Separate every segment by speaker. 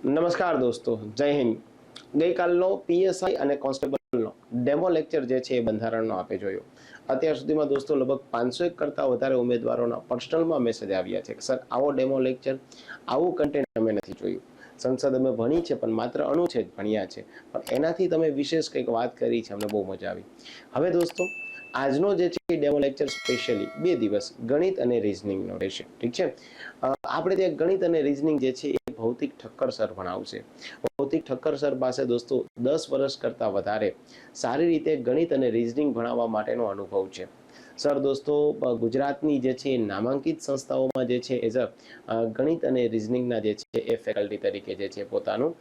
Speaker 1: નમસ્કાર દોસ્તો, જય હિન્દ. ગઈકાલનો પીએસઆઈ અને કોન્સ્ટેબલનો ડેમો લેક્ચર જે છે એ બંધારણનો આપે જોયો. અત્યાર સુધીમાં દોસ્તો લગભગ 501 કરતાં વધારે ઉમેદવારોના પર્સનલમાં મેસેજ આવ્યા છે કે સર આવો ડેમો લેક્ચર, આવું કન્ટેન્ટ અમે નથી જોયું. સંસદ અમે ભણી છે પણ માત્ર અણુછેદ ભણ્યા છે, પણ એનાથી તમે વિશેષ કંઈક વાત કરી છે, અમને બહુ મજા આવી. હવે દોસ્તો આજનો જે છે ડેમો લેક્ચર સ્પેશિયલી 2 દિવસ ગણિત અને રીઝનિંગનો રહેશે. ઠીક છે. આપણે ત્યાં ગણિત અને રીઝનિંગ જે છે એ ભૌતિક ઠક્કર સર ભણાવશે. ભૌતિક ઠક્કર સર પાસે દોસ્તો 10 વર્ષ કરતાં વધારે સારી રીતે ગણિત અને રીઝનિંગ ભણાવવા માટેનો અનુભવ છે. સર દોસ્તો ગુજરાતની જે છે નામાંકિત સંસ્થાઓમાં જે છે એઝ અ ગણિત અને રીઝનિંગના જે છે એ ફેકલ્ટી તરીકે જે છે પોતાનું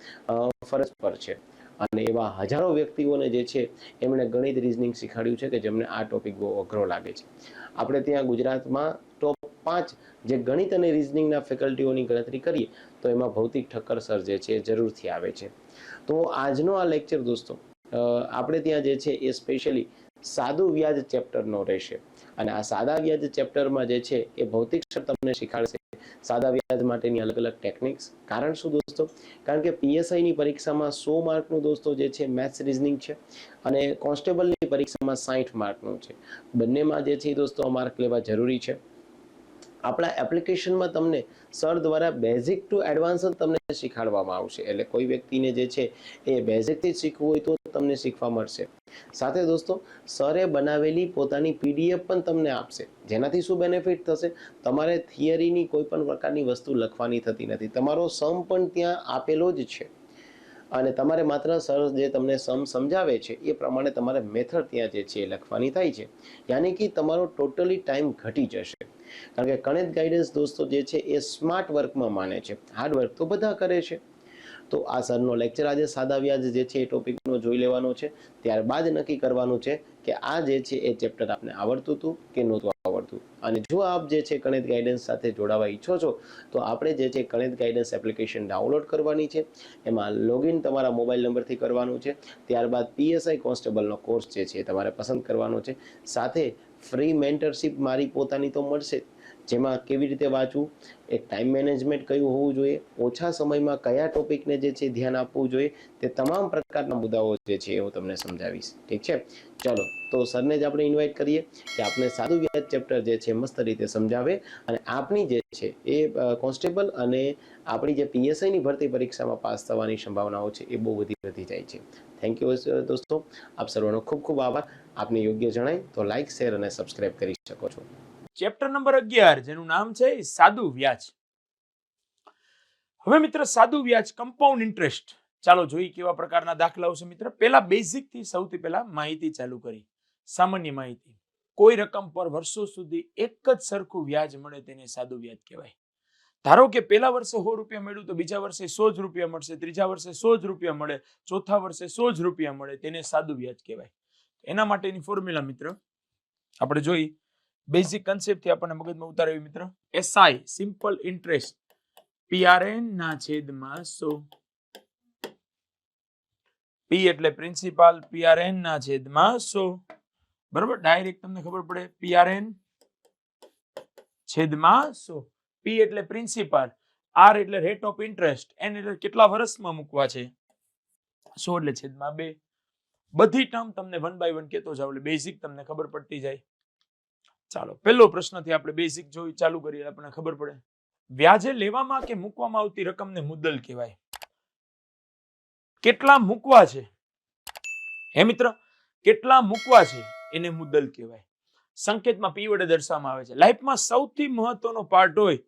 Speaker 1: ફરજ પર છે. અને એવા હજારો વ્યક્તિઓને જે છે એમણે ગણિત રીઝનિંગ શીખવાડ્યું છે કે જેમને આ ટોપિક બહુ અઘરો લાગે છે. આપણે ત્યાં ગુજરાતમાં ટોપ 5 જે ગણિત અને રીઝનિંગના ફેકલ્ટીઓની ગણતરી કરીએ તો એમાં ભૌતિક ઠક્કર સર જે છે એ જરૂરથી આવે છે. તો આજનો આ લેક્ચર દોસ્તો આપણે ત્યાં જે છે એ સ્પેશિયલી સાદું વ્યાજ ચેપ્ટરનો રહેશે. અને આ સાદા વ્યાજ ચેપ્ટરમાં જે છે એ ભૌતિક સર તમને શીખવાડશે સાદા વ્યાજ માટેની અલગ અલગ ટેકનિક્સ. કારણ શું દોસ્તો? કારણ કે પીએસઆઈની પરીક્ષામાં 100 માર્કનું દોસ્તો જે છે મેથ્સ રીઝનિંગ છે અને કોન્સ્ટેબલની પરીક્ષામાં 60 માર્કનું છે. બંનેમાં જે છે દોસ્તો માર્ક લેવા જરૂરી છે. આપણા એપ્લિકેશનમાં તમને સર દ્વારા બેઝિક ટુ એડવાન્સ જ તમને શીખવાડવામાં આવશે. એટલે કોઈ વ્યક્તિને જે છે એ બેઝિકથી શીખવું હોય તો તમને શીખવા મળશે. સાથે દોસ્તો સરે બનાવેલી પોતાની પીડીએફ પણ તમને આપશે. જેનાથી શું બેનિફિટ થશે? તમારે થિયરીની કોઈ પણ પ્રકારની વસ્તુ લખવાની થતી નથી. તમારો સમ પણ ત્યાં આપેલો જ છે અને તમારે માત્ર સર જે તમને સમ સમજાવે છે એ પ્રમાણે તમારે મેથડ ત્યાં જે છે એ લખવાની થાય છે. યાની કે તમારો ટોટલી ટાઈમ ઘટી જશે. કારણ કે ગણિત ગાઈડન્સ દોસ્તો જે છે એ સ્માર્ટ વર્કમાં માને છે, હાર્ડ વર્ક તો બધા કરે છે. તો આ સરનો લેક્ચર આજે સાદા વ્યાજ જે છે એ ટોપિકનો જોઈ લેવાનો છે. ત્યારબાદ નક્કી કરવાનું છે કે આ જે છે એ ચેપ્ટર આપને આવડતું હતું કે નહોતું આવડતું. અને જો આપ જે છે ગણિત ગાઈડન્સ સાથે જોડાવા ઈચ્છો છો તો આપણે જે છે ગણિત ગાઈડન્સ એપ્લિકેશન ડાઉનલોડ કરવાની છે. એમાં લોગિન તમારા મોબાઈલ નંબરથી કરવાનું છે. ત્યારબાદ પીએસઆઈ કોન્સ્ટેબલનો કોર્સ જે છે એ તમારે પસંદ કરવાનો છે. સાથે ફ્રી મેન્ટરશિપ મારી પોતાની તો મળશે, જેમાં કેવી રીતે વાંચવું, એક ટાઈમ મેનેજમેન્ટ કયું હોવું જોઈએ, ઓછા સમયમાં કયા ટોપિકને જે છે ધ્યાન આપવું જોઈએ, તે તમામ પ્રકારના મુદ્દાઓ જે છે હું તમને સમજાવીશ. ઠીક છે. ચલો તો સરને જ આપણે ઇન્વાઇટ કરીએ કે આપણે સાદું વ્યાજ ચેપ્ટર જે છે મસ્ત રીતે સમજાવે અને આપણી જે છે એ કોન્સ્ટેબલ અને આપણી જે પીએસઆઈની ભરતી પરીક્ષામાં પાસ થવાની સંભાવનાઓ છે એ બહુ બધી વધી જાય છે. થેન્ક યુ દોસ્તો. આપ સર્વનો ખૂબ ખૂબ આભાર. આપને યોગ્ય જણાય તો લાઇક, શેર અને સબસ્ક્રાઇબ કરી શકો છો.
Speaker 2: ચેપ્ટર નંબર 11 જેનું નામ છે સાદું વ્યાજ. હવે મિત્ર સાદું વ્યાજ કમ્પાઉન્ડ ઇન્ટરેસ્ટ. ચાલો જોઈએ કેવા પ્રકારના દાખલાઓ છે મિત્ર. પહેલા બેઝિક થી સૌથી પહેલા માહિતી ચાલુ કરી. સામાન્ય માહિતી. કોઈ રકમ પર વર્ષો સુધી એક જ સરખું વ્યાજ મળે તેને સાદું વ્યાજ કહેવાય. ધારો કે પહેલા વર્ષે 100 રૂપિયા મળ્યું તો બીજા વર્ષે 100 જ રૂપિયા મળશે, ત્રીજા વર્ષે 100 જ રૂપિયા મળે, ચોથા વર્ષે 100 જ રૂપિયા મળે, તેને સાદું વ્યાજ કહેવાય. એના માટેની ફોર્મ્યુલા મિત્ર આપણે જોઈ. બેઝિક કન્સેપ્ટ થી આપણને મગજમાં ઉતારે મિત્ર. એસઆઈ સિમ્પલ ઇન્ટરેસ્ટ PRN ના છેદમાં 100. P એટલે પ્રિન્સિપાલ, PRN ના છેદમાં 100. બરોબર, ડાયરેક્ટ તમને ખબર પડે PRN છેદમાં 100. P એટલે પ્રિન્સિપાલ, R એટલે રેટ ઓફ ઇન્ટરેસ્ટ, N એટલે કેટલા વર્ષમાં મૂકવા છે, 100 એટલે છેદમાં 2. બધી ટર્મ તમને 1 બાય 1 કેતો જાવ એટલે બેઝિક તમને ખબર પડતી જાય. ચાલો પહેલો પ્રશ્નથી આપણે બેઝિક જોઈ ચાલુ કરીએ, આપણને ખબર પડે. વ્યાજે લેવામાં કે મૂકવામાં આવતી રકમને મુદ્દલ કહેવાય. કેટલા મૂકવા છે હે મિત્ર, કેટલા મૂકવા છે એને મુદ્દલ કહેવાય. સંકેતમાં P વડે દર્શાવવામાં આવે છે. લાઈફમાં સૌથી મહત્વનો પાર્ટ હોય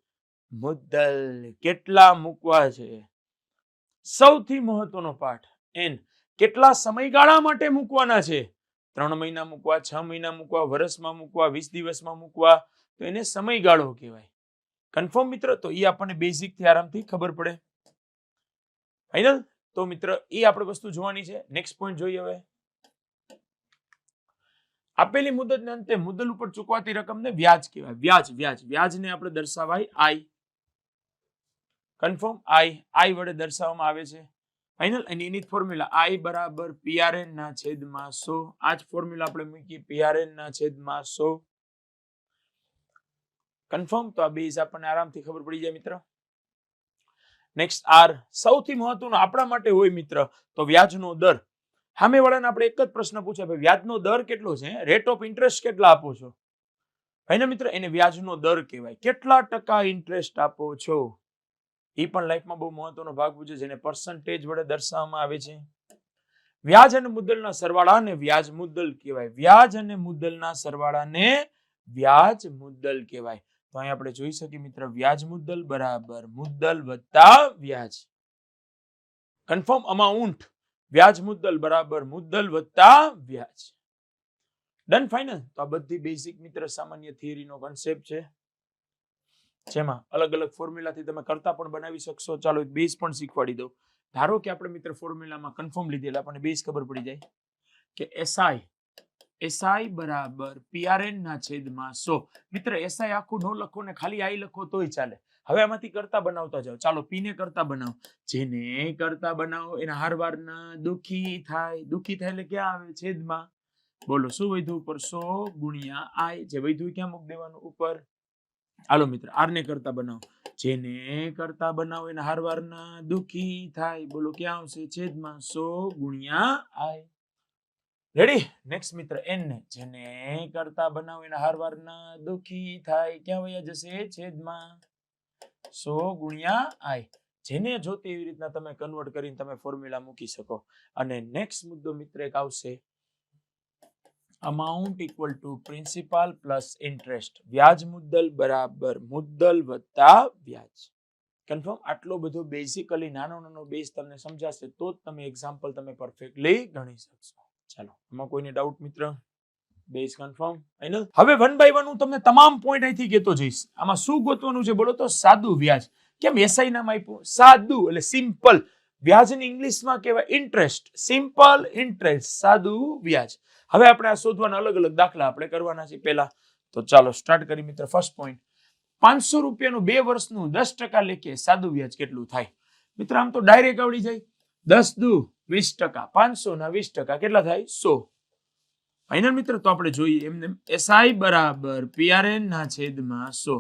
Speaker 2: મુદ્દલ. કેટલા મૂકવા છે સૌથી મહત્વનો પાર્ટ. N કેટલા સમયગાળા માટે મૂકવાના છે. 3 મહિના મૂકવા, 6 મહિના મૂકવા, વર્ષમાં મૂકવા, 20 દિવસમાં મૂકવા, તો એને સમયગાળો કહેવાય. કન્ફર્મ મિત્ર? તો એ આપણને બેઝિક થી આરામથી ખબર પડે. ફાઇનલ? તો મિત્ર એ આપણે વસ્તુ જોવાની છે. નેક્સ્ટ પોઈન્ટ જોઈએ. હવે આપેલી મુદતને અંતે મુદ્દલ ઉપર ચૂકવાતી રકમને વ્યાજ કહેવાય. વ્યાજ વ્યાજ વ્યાજને આપણે દર્શાવાય I. કન્ફર્મ? I વડે દર્શાવવામાં આવે છે. ફાઇનલ? અને એની ફોર્મ્યુલા I બરાબર PRN ના છેદમાં 100. આ જ ફોર્મ્યુલા આપણે મૂકી PRN ના છેદમાં 100. કન્ફર્મ? તો આ બેઝ આપણને આરામથી ખબર પડી જાય મિત્ર. નેક્સ્ટ આર. સૌથી મહત્વનું આપણા માટે હોય મિત્ર તો વ્યાજનો દર. સામેવાળાને આપણે એક જ પ્રશ્ન પૂછે, ભાઈ વ્યાજનો દર કેટલો છે, રેટ ઓફ ઇન્ટરેસ્ટ કેટલા આપો છો, ભાઈ મિત્ર એને વ્યાજનો દર કહેવાય. કેટલા ટકા ઇન્ટરેસ્ટ આપો છો, એ પણ લાઈફમાં બહુ મહત્વનો ભાગ પૂછે, જેને પર્સન્ટેજ વડે દર્શાવવામાં આવે છે. વ્યાજ અને મુદ્દલના સરવાળાને વ્યાજ મુદ્દલ કહેવાય. વ્યાજ અને મુદ્દલના સરવાળાને વ્યાજ મુદ્દલ કહેવાય. તો અહીં આપણે જોઈ શકીએ મિત્ર, વ્યાજ મુદ્દલ બરાબર મુદ્દલ વત્તા વ્યાજ. કન્ફર્મ અમાઉન્ટ વ્યાજ મુદ્દલ બરાબર મુદ્દલ વત્તા વ્યાજ. Done, final. તો આ બધી બેઝિક મિત્ર સામાન્ય થિયરીનો કોન્સેપ્ટ છે, જેમાં અલગ અલગ ફોર્મ્યુલાથી તમે કરતા પણ બનાવી શકશો. ચાલો એક બેઝ પણ શીખવાડી દઉં. ધારો કે આપણે મિત્ર ફોર્મ્યુલામાં કન્ફર્મ લીધેલા, આપણને બેઝ ખબર પડી જાય કે એસઆઈ બરાબર પીઆરએન ના છેદમાં 100. મિત્ર એસઆઈ આખું ન લખો ને ખાલી આઈ લખો તોય ચાલે. હવે આમાંથી કરતા બનાવતા જાઓ. ચાલો પી ને કરતા બનાવો. જેને કરતા બનાવો એના હારવારના દુખી થાય. દુખી થાય એટલે ક્યાં આવે? છેદમાં. બોલો શું વધ્યું? ઉપર 100 ગુણ્યા આઈ. જે વધ્યું ક્યાં મૂકી દેવાનું? ઉપર. હાલો મિત્ર આર ને કરતા બનાવો. જેને કરતા બનાવો એના હારવારના દુખી થાય. બોલો ક્યાં આવશે? છેદમાં 100 ગુણ્યા આઈ. રેડી? નેક્સ્ટ મિત્ર એન ને. જેને કરતા બનાવો એના હારવારના દુખી થાય. ક્યાં વયા જશે? છેદમાં 100 ગુણ્યા આઈ. જેને જોતી એવી રીતના તમે કન્વર્ટ કરીને તમે ફોર્મ્યુલા મૂકી શકો. અને નેક્સ્ટ મુદ્દો મિત્ર એક આવશે, amount equal to principal plus interest. વ્યાજ મુદ્દલ બરાબર મુદ્દલ વત્તા વ્યાજ. કન્ફર્મ. આટલો બધો બેઝિકલી નાનો બેઝ તમને સમજાશે તો જ તમે એક્ઝામ્પલ તમે પરફેક્ટલી ગણી શકશો. ચાલો, આમાં કોઈને ડાઉટ મિત્ર? Base confirm, final. હવે વન બાય વન હું તમને તમામ પોઈન્ટ અહીંથી કહેતો જઈશ. આમાં શું ગોતવાનું છે બોલો તો? સાદું વ્યાજ. કેમ એસઆઈ નામ આપ્યું? સાદું એટલે સિમ્પલ. વ્યાજની ઇંગ્લિશમાં કહેવાય ઇન્ટરેસ્ટ. સિમ્પલ ઇન્ટરેસ્ટ, સાદું વ્યાજ. હવે આપણે આ શોધવાના અલગ અલગ દાખલા આપણે કરવાના છે પહેલા. તો ચાલો સ્ટાર્ટ કરી મિત્ર. ફર્સ્ટ પોઈન્ટ, 500 રૂપિયાનું 2 વર્ષનું 10% લેખે સાદું વ્યાજ કેટલું થાય? મિત્ર આમ તો ડાયરેક્ટ આવડી જાય. 10 દુ 20%, 500 ના 20% કેટલા થાય? 100. ફાઇનલ મિત્ર. તો આપણે જોઈએ એમને. એસઆઈ બરાબર પીઆરએન ના છેદમાં 100.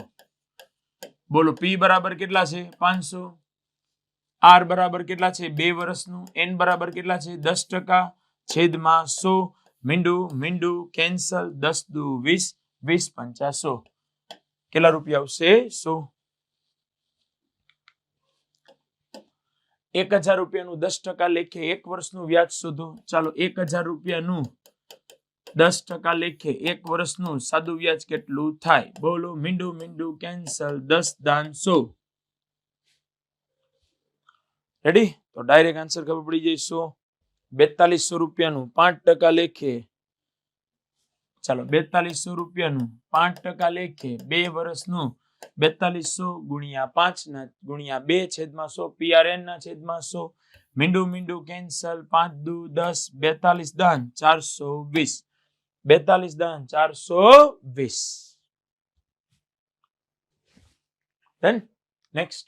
Speaker 2: બોલો પી બરાબર કેટલા છે? 500. આર બરાબર કેટલા છે? 2 વર્ષનું. એન બરાબર કેટલા છે? 10%. છેદમાં 100. મીંડું કેન્સલ. 10 દુ 20, 20 પંચા 100. કેટલા રૂપિયા આવશે? 100. 1000 રૂપિયાનું 10% લેખે 1 વર્ષનું વ્યાજ શોધો. ચાલો 1000 રૂપિયાનું 10% લેખે 1 વર્ષનું સાદું વ્યાજ કેટલું થાય? બોલો મીંડું કેન્સલ. 10 દાન 100. રેડી? તો ડાયરેક્ટ આન્સર ખબર પડી જાય. 100. 4200 રૂપિયાનું 5% લેખે, ચાલો 4200 રૂપિયાનું 5% લેખે 2 વર્ષનું 4200 ગુણ્યા 5 ના ગુણ્યા 2 છેદમાં 100. પીઆરએન ના છેદમાં 100. મીંડું કેન્સલ. 5 દુ 10. 42 દાન 420. 42 દાન 420. ડન. નેક્સ્ટ,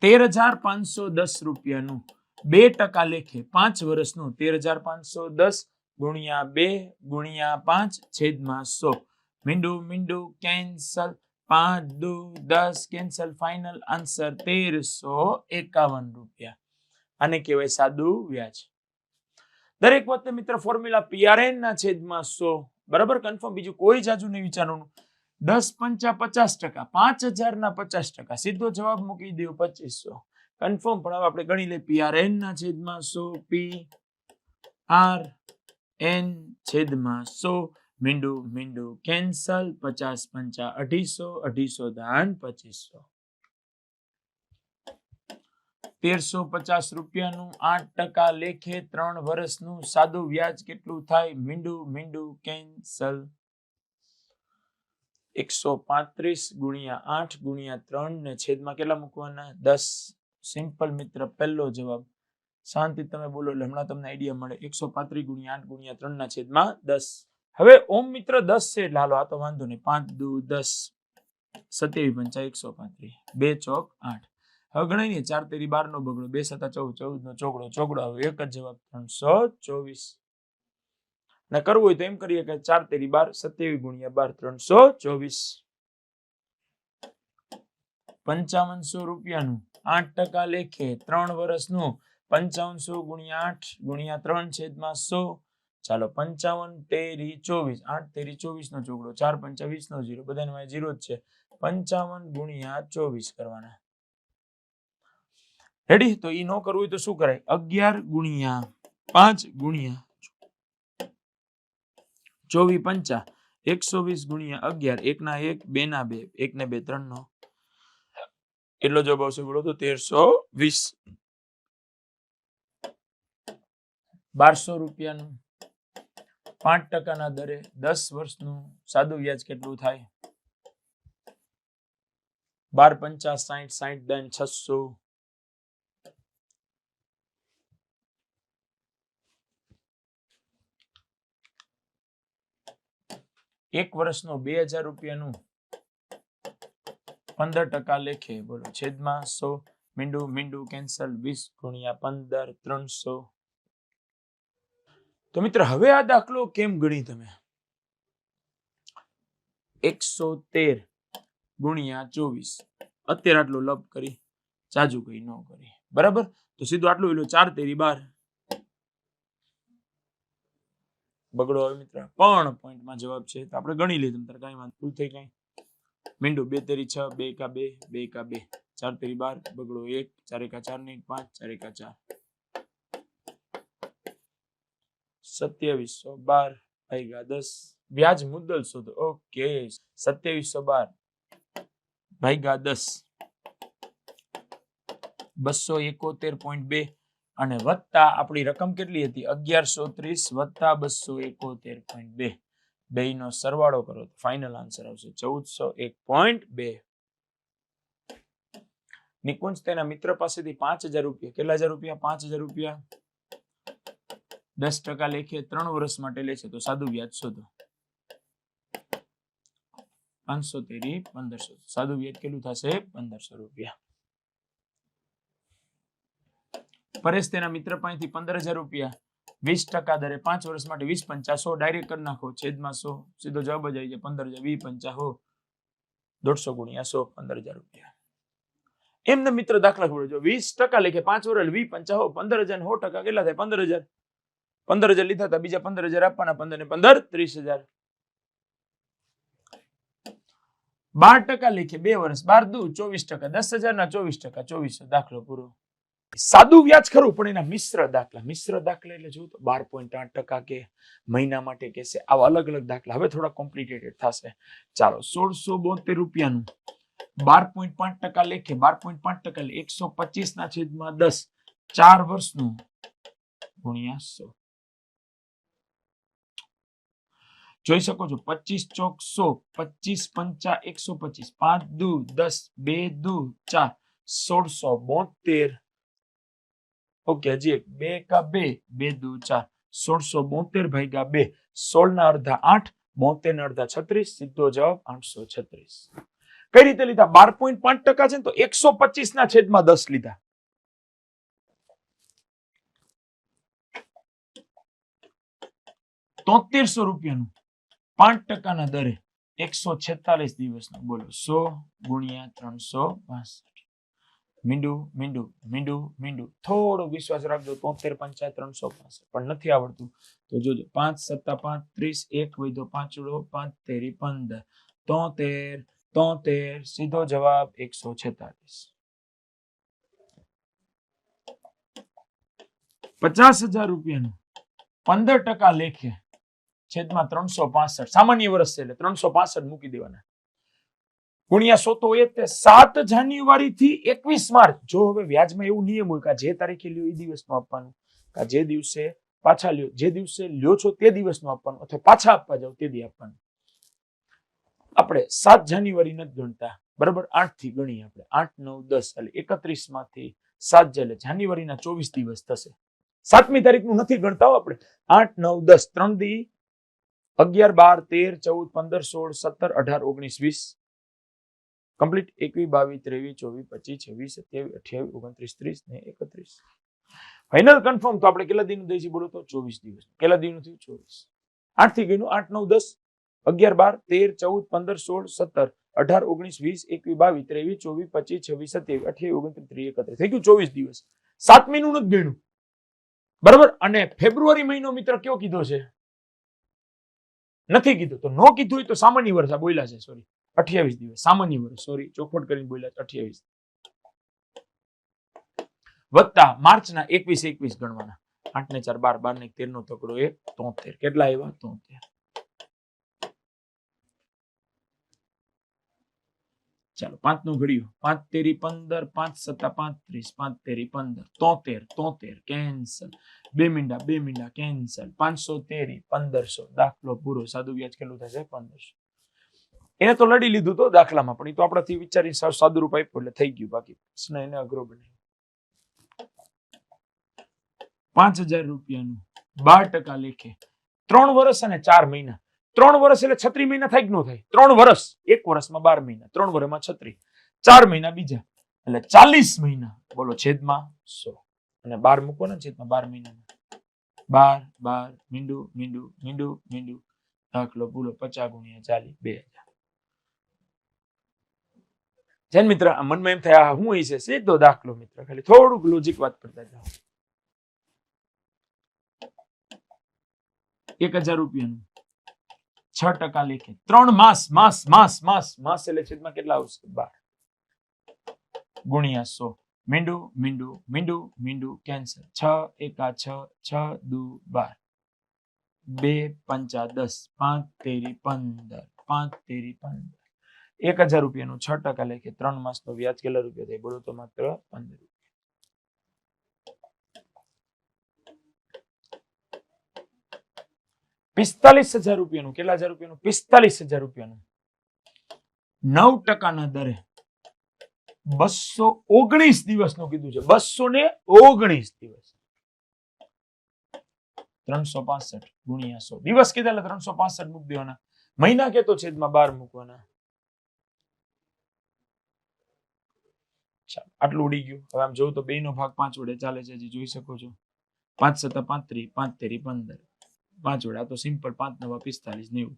Speaker 2: 13510 રૂપિયાનું 2% લેખે 5 વર્ષનું 13510 ગુણ્યા 2 ગુણ્યા 5 છેદમાં 100. મીંડું કેન્સલ. 5 દુ 10 કેન્સલ. ફાઇનલ આન્સર 1351 રૂપિયા. આને કહેવાય સાદું વ્યાજ. દરેક વખતે મિત્ર ફોર્મ્યુલા પીઆરએન ના છેદમાં 100. બરાબર? કન્ફર્મ. બીજું કોઈ જાજુ નહીં વિચારવાનું. 10 પંચા 50%, 5000 ના 50%. સીધો જવાબ મૂકી દો 2500. કન્ફર્મ. પણ હવે આપણે ગણી લઈએ. પીઆરએન ના છેદમાં 100. પી આર એન છેદમાં 100. મીંડું કેન્સલ. 50 પંચા 250, 250 દાન 2500. 1350 રૂપિયાનું 8% લેખે 3 વર્ષનું સાદું વ્યાજ કેટલું થાય? મીંડું કેન્સલ. 135 ગુણ્યા 8 ગુણ્યા 3 ને છેદમાં કેટલા મૂકવાના? 10. સિમ્પલ મિત્ર, પહેલો જવાબ. શાંતિ તમે બોલો એટલે હમણાં તમને આઈડિયા મળે. 135 ગુણ્યા 8 ગુણ્યા 3 ના છેદમાં 10. હવે ઓમ મિત્ર 10 છે એટલે હાલો આ તો વાંધો નહીં. 5 દુ 10. 27 પંચા 135. 2 ચોક 8. હવે ગણાય નહીં. 4 તેરી 12 નો બગડો. 2 7 14, 14 નો ચોગડો આવે. એક જ જવાબ 324. ને કરવું હોય તો એમ કરીએ કે 4 તેરી 12, 27 ગુણ્યા 12, 324. 5500 રૂપિયાનું 8% લેખે 3 વર્ષનું 5500 ગુણ્યા 8 ગુણ્યા 3/100. ચાલો 55 તેરી 24 8 તેરી 24 નો ચોગડો 4 5 20 નો 0 બધાને 0 જ છે 55 ગુણ્યા 24 કરવાના. રેડી? તો ઈ નો કરવું હોય તો શું કરાય? 11 ગુણ્યા 5 ગુણ્યા 24 પંચા 120 ગુણ્યા 11 1 ના 1 2 ના 2 1 ને 2 3 નો એટલો જવાબ આવશે. બોલો તો 1320. 1200 રૂપિયાનું 5% ના દરે 10 વર્ષનું સાદું વ્યાજ કેટલું થાય? 12 પંચા 60 60 દાન 600. એક વર્ષનું 2000 રૂપિયાનું 15% લેખે બોલો છેદમાં 100 મીંડું મીંડું કેન્સલ 20 ગુણ્યા 15 300. તો મિત્ર હવે આ દાખલો કેમ ગણી તમે? 113 ગુણ્યા 24 અત્યારે આટલું લપ કરી જાજુ કઈ ન કરી બરાબર. તો સીધું આટલું એલું 4 તેરી 12 બગડો આવે મિત્ર પણ પોઈન્ટમાં જવાબ છે તો આપણે ગણી લઈએ. તમને કઈ વાંધો ભૂલ થઈ કઈ મીંડું 2 તેરી 6 2 એકા 2 2 એકા 2 4 તેરી 12 બગડો 1 4 એકા 4 ને 5 4 એકા 4 2712 ભાગ્યા 10 વ્યાજ મુદ્દલ શોધો. ઓકે 2712 ભાગ્યા 10 271.2 અને વત્તા આપણી રકમ કેટલી હતી 1130 વત્તા 271.2 બેયનો સરવાળો કરો તો ફાઇનલ આન્સર આવશે 1401.2. નિકુંજ તેના મિત્ર પાસેથી 5000 રૂપિયા કેટલા હજાર રૂપિયા 5000 રૂપિયા 10% લેખે 3 વર્ષ માટે લે છે તો સાદું વ્યાજ શોધો. 500 તેરી 1500 સાદું વ્યાજ કેટલું થશે 1500 રૂપિયા. પરેશ તેના મિત્ર પાસેથી 15000 રૂપિયા 20% દરે 5 વર્ષ માટે 20 પંચા 100 ડાયરેક્ટ કરી નાખો છેદમાં 100 સીધો જવાબ જ આવી જાય 15000 20 પંચા 150 ગુણ્યા 100 15000 રૂપિયા. એમને મિત્ર દાખલા ખબર જો 20% લેખે 5 વર્ષ 20 પંચા 15000 100% કેટલા થાય 15000 15000 લીધા હતા બીજા 15000 આપવાના 15 ને 15 30000. 12% લેખે 2 વર્ષ 12 દુ 24% 10000 ના 24% 2400 દાખલો પૂરો. સાદું વ્યાજ ખરું પણ એના મિશ્ર દાખલા એટલે જો તો 12.8% કે મહિના માટે કે છે આવા અલગ અલગ દાખલા હવે થોડા કોમ્પ્લિકેટેડ થશે. ચાલો 1672 રૂપિયાનું 12.5% લેખે 12.5% 125 ના છેદમાં 10 4 વર્ષનું ગુણ્યા 100 જોઈ શકો છો 25 ચોક 100 25 પંચા 125 5 દુ 10 2 દુ 4 1672. ઓકે હજી એક 2 એકા 2 2 દુ 4 1672 ભાગ્યા 2 16 ના અડધા 8 72 ના અડધા 36 સીધો જવાબ 836. કઈ રીતે લીધા 12.5% છે ને તો 125 ના છેદમાં 10 લીધા. ₹7300 5% ના દરે 146 દિવસનો બોલો 100 ગુણ્યા 365 મીંડું મીંડું મીંડું મીંડું થોડો વિશ્વાસ રાખજો 73 પંચા 365 પણ નથી આવડતું તો જોજો 5 7 5 30 1 વધ્યો 5 5 તેરી 15 73 73 સીધો જવાબ 146. 50000 રૂપિયાનું 15% લેખે છેદમાં 365 સામાન્ય વર્ષ છે એટલે 365 મૂકી દેવાના ગુણ્યા 100 તો એ 7 જાન્યુઆરી થી 21 માર્ચ. જો હવે વ્યાજમાં એવું નિયમ હોય કે જે તારીખે લ્યો એ દિવસનું આપવાનું કે જે દિવસે પાછા લ્યો જે દિવસે લ્યો છો તે દિવસનું આપવાનું અથવા પાછા આપવા જાવ તે દી આપવાનું. આપણે 7 જાન્યુઆરી નથી ગણતા બરાબર 8 થી ગણીએ આપણે 8 9 10 એટલે 31 માંથી 7 એટલે જાન્યુઆરીના 24 દિવસ થશે. 7મી તારીખનું નથી ગણતા આપણે 8 9 10 3 દી 11 12 13 14 15 16 17 18 19 20 કમ્પ્લીટ 21 22 23 24 25 26 27 28 29 30 ને 31 ફાઇનલ કન્ફર્મ. તો આપણે કેટલા દિન દઈશું બોલો તો 24 દિવસ. કેટલા દિન થયું 24 8 થી ગયું 8 9 10 11, 12, 13, 14, 15, 16, 17, 18, 19, 20, 21, 22, 23, 24, 25, 26, 27, 28, 29, 30, 31. થઈ ગયું 24 દિવસ. 7 મહિનું નથી ગણ્યું. બરાબર. અને ફેબ્રુઆરી મહિનો મિત્ર કયો કીધો છે? નથી કીધું. તો નો કીધું હોય તો સામાન્ય વર્ષ આ બોલ્યા છે, સોરી 28 દિવસ સામાન્ય વર્ષ, સોરી ચોખવટ કરીને બોલ્યા 28 વત્તા માર્ચના 21 ગણવાના. 8 ને 4 12, 12 ને 13 નો તકડો 1, 73. કેટલા આવ્યા? 73. ચાલો 5 નું ઘડ્યું. 5 તેરી 15, 5 સત્તા 35, 5 તેરી 15, 73 કેન્સલ. 2 મીંડા કેન્સલ. 500 તેરી 1500. દાખલો પૂરો. સાદું વ્યાજ કેટલું થશે? 1500. એને તો લડી લીધું તો દાખલામાં, પણ એ તો આપણાથી વિચારી સાદું રૂપ આપ્યું એટલે થઈ ગયું. બાકી પ્રશ્ન એને અઘરો બનાવ્યો. 5000 રૂપિયાનું 12% લેખે 3 વર્ષ અને 4 મહિના. 3 વર્ષ એટલે 36 મહિના થાય કે ન થાય? 3 વર્ષ, 1 વર્ષમાં 12 મહિના, 3 વર્ષમાં 36, 4 મહિના બીજા, એટલે 40 મહિના. બોલો છેદમાં 100. અને 12 મૂકો ને છેદમાં 12 મહિનામાં. 12 મીંડું. દાખલો પૂરો. 50 ગુણ્યા 40, 2000. જૈન મિત્ર, આ મનમાં એમ થાય હું છે સીધો દાખલો મિત્ર, ખાલી થોડુંક લોજિક વાત કરતા જાઓ. 1000 રૂપિયાનું 6% લેખે 3 માસ એટલે છેદમાં કેટલા આવશે? 12 ગુણ્યા 100. મીંડું કેન્સલ. 6 એકા 6, 6 દુ 12, 2 પંચા 10, 5 તેરી 15, 5 તેરી 15. 1000 રૂપિયાનું 6% લેખે 3 માસનો વ્યાજ કેટલા રૂપિયા થાય? બોલો તો માત્ર 15. 45000 રૂપિયાનું. કેટલા હજાર રૂપિયાનું? 45000 રૂપિયાનું 9% ના દરે 219 દિવસનું કીધું છે. 219 દિવસ. 365 ગુણ્યા 100. દિવસ કીધા એટલે 365 મૂકી દેવાના. મહિના કેતો છેદમાં 12 મૂકવાના. આટલું ઉડી ગયું. હવે આમ જોઉં તો 2 નો ભાગ 5 વડે ચાલે છે, જોઈ શકો છો. 5 સત્તા 35, 5 તેરી 15, 5 વડે. આ તો સિમ્પલ. 5 નવા 45, 90,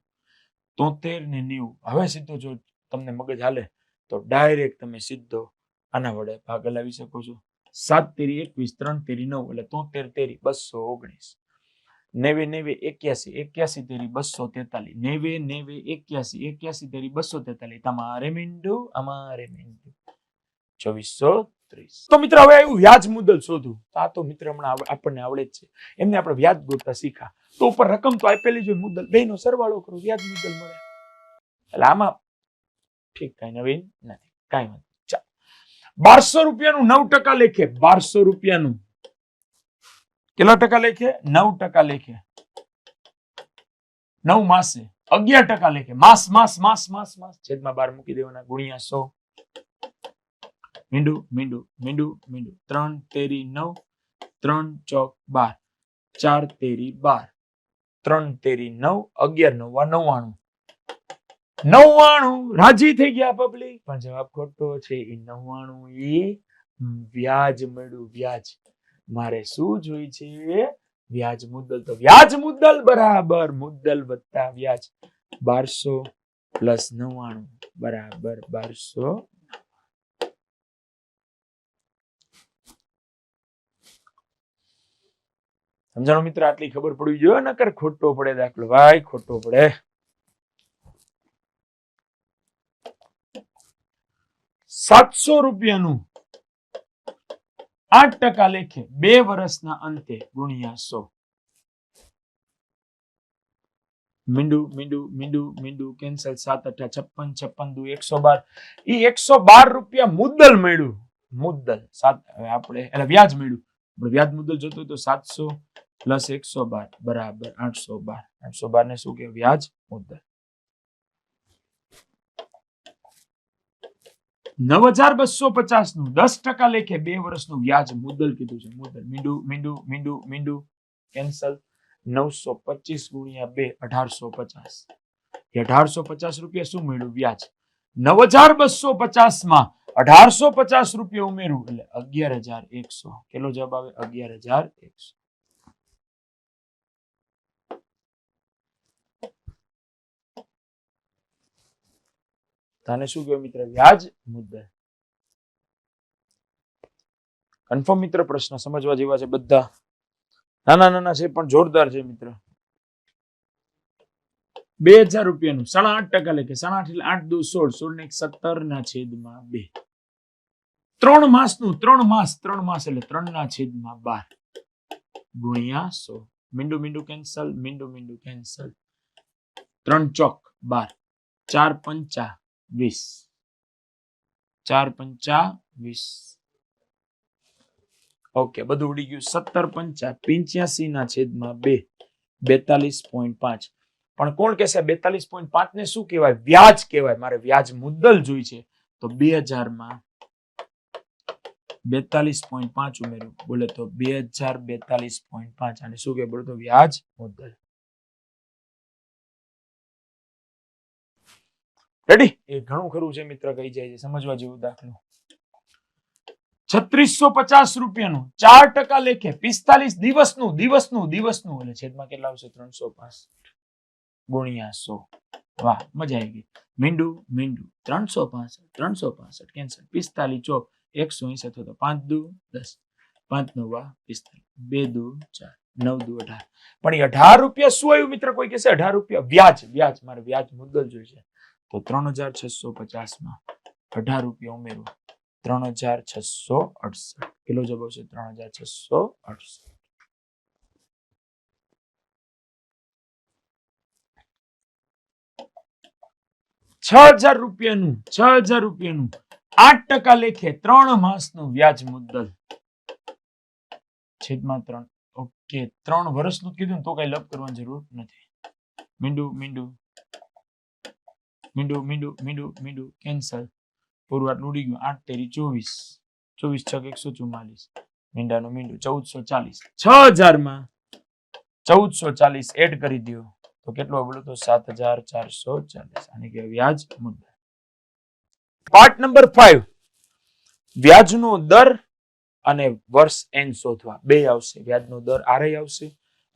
Speaker 2: 73 ને 90. હવે સીધો જો તમને મગજ હાલે તો ડાયરેક્ટ તમે સીધો આના વડે ભાગ હલાવી શકો છો. 7 તેરી 21, 3 તેરી 9, એટલે 73 તેરી 219. 90 81 તેરી 243, 90 81 તેરી 243. તમારે મીંડું, અમારે મીંડું. 2430. તો મિત્ર હવે આવ્યું વ્યાજ મુદ્દલ શોધવું. આ તો મિત્ર હમણાં આપણને આવડે જ છે. એમને આપણે વ્યાજ ગોતતા શીખા. તો ઉપર રકમ તો આપેલી જ હોય, મુદ્દલ બેનો સરવાળો કરો, વ્યાજ મુદ્દલ મળે. એટલે આમાં ઠીક, કઈ નવીન નથી, કઈ નથી. 1200 રૂપિયાનું 9% લેખે. 1200 રૂપિયાનું કેટલા ટકા લેખે? 9% લેખે. 9 માસે 11% લેખે. માસ છેદમાં 12 મૂકી દેવાના. ગુણ્યા 100. મીંડું. 3 તેરી 9, 3 ચોક 12, 4 તેરી 12, 3 તેરી 9, 11 9 99. રાજી થઈ ગયા પબ્લિક, પણ જવાબ ખોટો છે. એ 99 એ વ્યાજ મળ્યું. વ્યાજ. મારે શું જોઈ છે? વ્યાજ મુદ્દલ. તો વ્યાજ મુદ્દલ બરાબર મુદ્દલ વત્તા વ્યાજ. 1200 પ્લસ 99 બરાબર 1200. સમજાણો મિત્ર? આટલી ખબર પડવી જોઈએ, નકર ખોટો પડે દાખલો ભાઈ, ખોટો પડે. 700 રૂપિયાનું 8% લેખે 2 વર્ષના અંતે ગુણ્યા 100. મીંડું કેન્સલ. 7 8 56, 56 દુ 112. એ 112 રૂપિયા મુદ્દલ મળ્યું. મુદ્દલ 7. હવે આપણે એટલે વ્યાજ મળ્યું. વ્યાજ મુદ્દલ જોતું હોય તો 700 પ્લસ 112 બરાબર 812. 812 ને શું કહેવાય? વ્યાજ મુદ્દલ. 9250 નું 10% લેખે 2 વર્ષનું વ્યાજ મુદ્દલ કીધું છે. મુદ્દલ. મીંડું કેન્સલ. 925 ગુણ્યા 2 1850. 1850 રૂપિયા શું મળ્યું? વ્યાજ. 9250 માં 1850 રૂપિયા ઉમેરું એટલે 11100. કેટલો જવાબ આવે? 11100. આને શું કહેવાય મિત્ર? વ્યાજ મુદ્દલ. કન્ફર્મ મિત્ર? પ્રશ્ન સમજવા જેવા છે બધા, નાના નાના છે પણ જોરદાર છે મિત્ર. 2000 રૂપિયાનું 8.5% લેખે 8.5 એટલે 8 દુ 16, 16 ને 17/2. 3 માસનું 3 માસ એટલે 3/12 ગુણ્યા 100. મીંડું મીંડું કેન્સલ, મીંડું મીંડું કેન્સલ. 3 ચોક 12, 4 પંચા 20, 4 પંચા 20. ઓકે, બધું ઉડી ગયું. 17 પંચા 85/2, 42.5. પણ કોણ કહેશે 42.5 ને શું કહેવાય? વ્યાજ કહેવાય. મારે વ્યાજ મુદ્દલ જોઈ છે તો 2000 માં 42.5 ઉમેર્યું. બોલે તો 2042.5. અને શું કહેવાય? બોલો તો વ્યાજ મુદ્દલ. રેડી? એ ઘણું ખરું છે મિત્ર, કહી જાય છે. સમજવા જેવું દાખલો. 3650 રૂપિયાનું 4% લેખે 45 દિવસનું એટલે છેદમાં કેટલા આવશે? 365 ગુણ્યા 100. વાહ, મજા આવી ગઈ. મીંડું મીંડું 365 કેન્સલ. 45 ચોક 180 થતો 5 દુ 10, 5 નો વા 45, 2 દુ 4, 9 દુ 18. પણ એ 18 રૂપિયા શું આવ્યું મિત્ર? કોઈ કહેશે 18 રૂપિયા વ્યાજ. મારે વ્યાજ મુદ્દલ જોઈશે તો 3650 માં 18 રૂપિયા ઉમેરો. 3668. કેટલો જવાબ આવશે? 3668. ₹6000 રૂપિયાનું 8% લેખે 3 માસનું વ્યાજ મુદ્દલ છેદમાં 3. ઓકે, 3 વર્ષનું કીધું ને તો કઈ લપ કરવાની જરૂર નથી. મીંડું મીંડું મીંડું મીંડું મીંડું મીંડું કેન્સલ. પૂરું આટલું ઉડી ગયું. 8 તેરી 24, 24 છક 144. મીંડાનું મીંડું 1440. 6000 માં 1440 એડ કરી દો તો કેટલો બોલો તો 7440. આને કહેવાય વ્યાજ મુદ્દલ. પાર્ટ નંબર 5, વ્યાજનો દર અને વર્ષ એન શોધવા. બે આવશે. વ્યાજનો દર આરય આવશે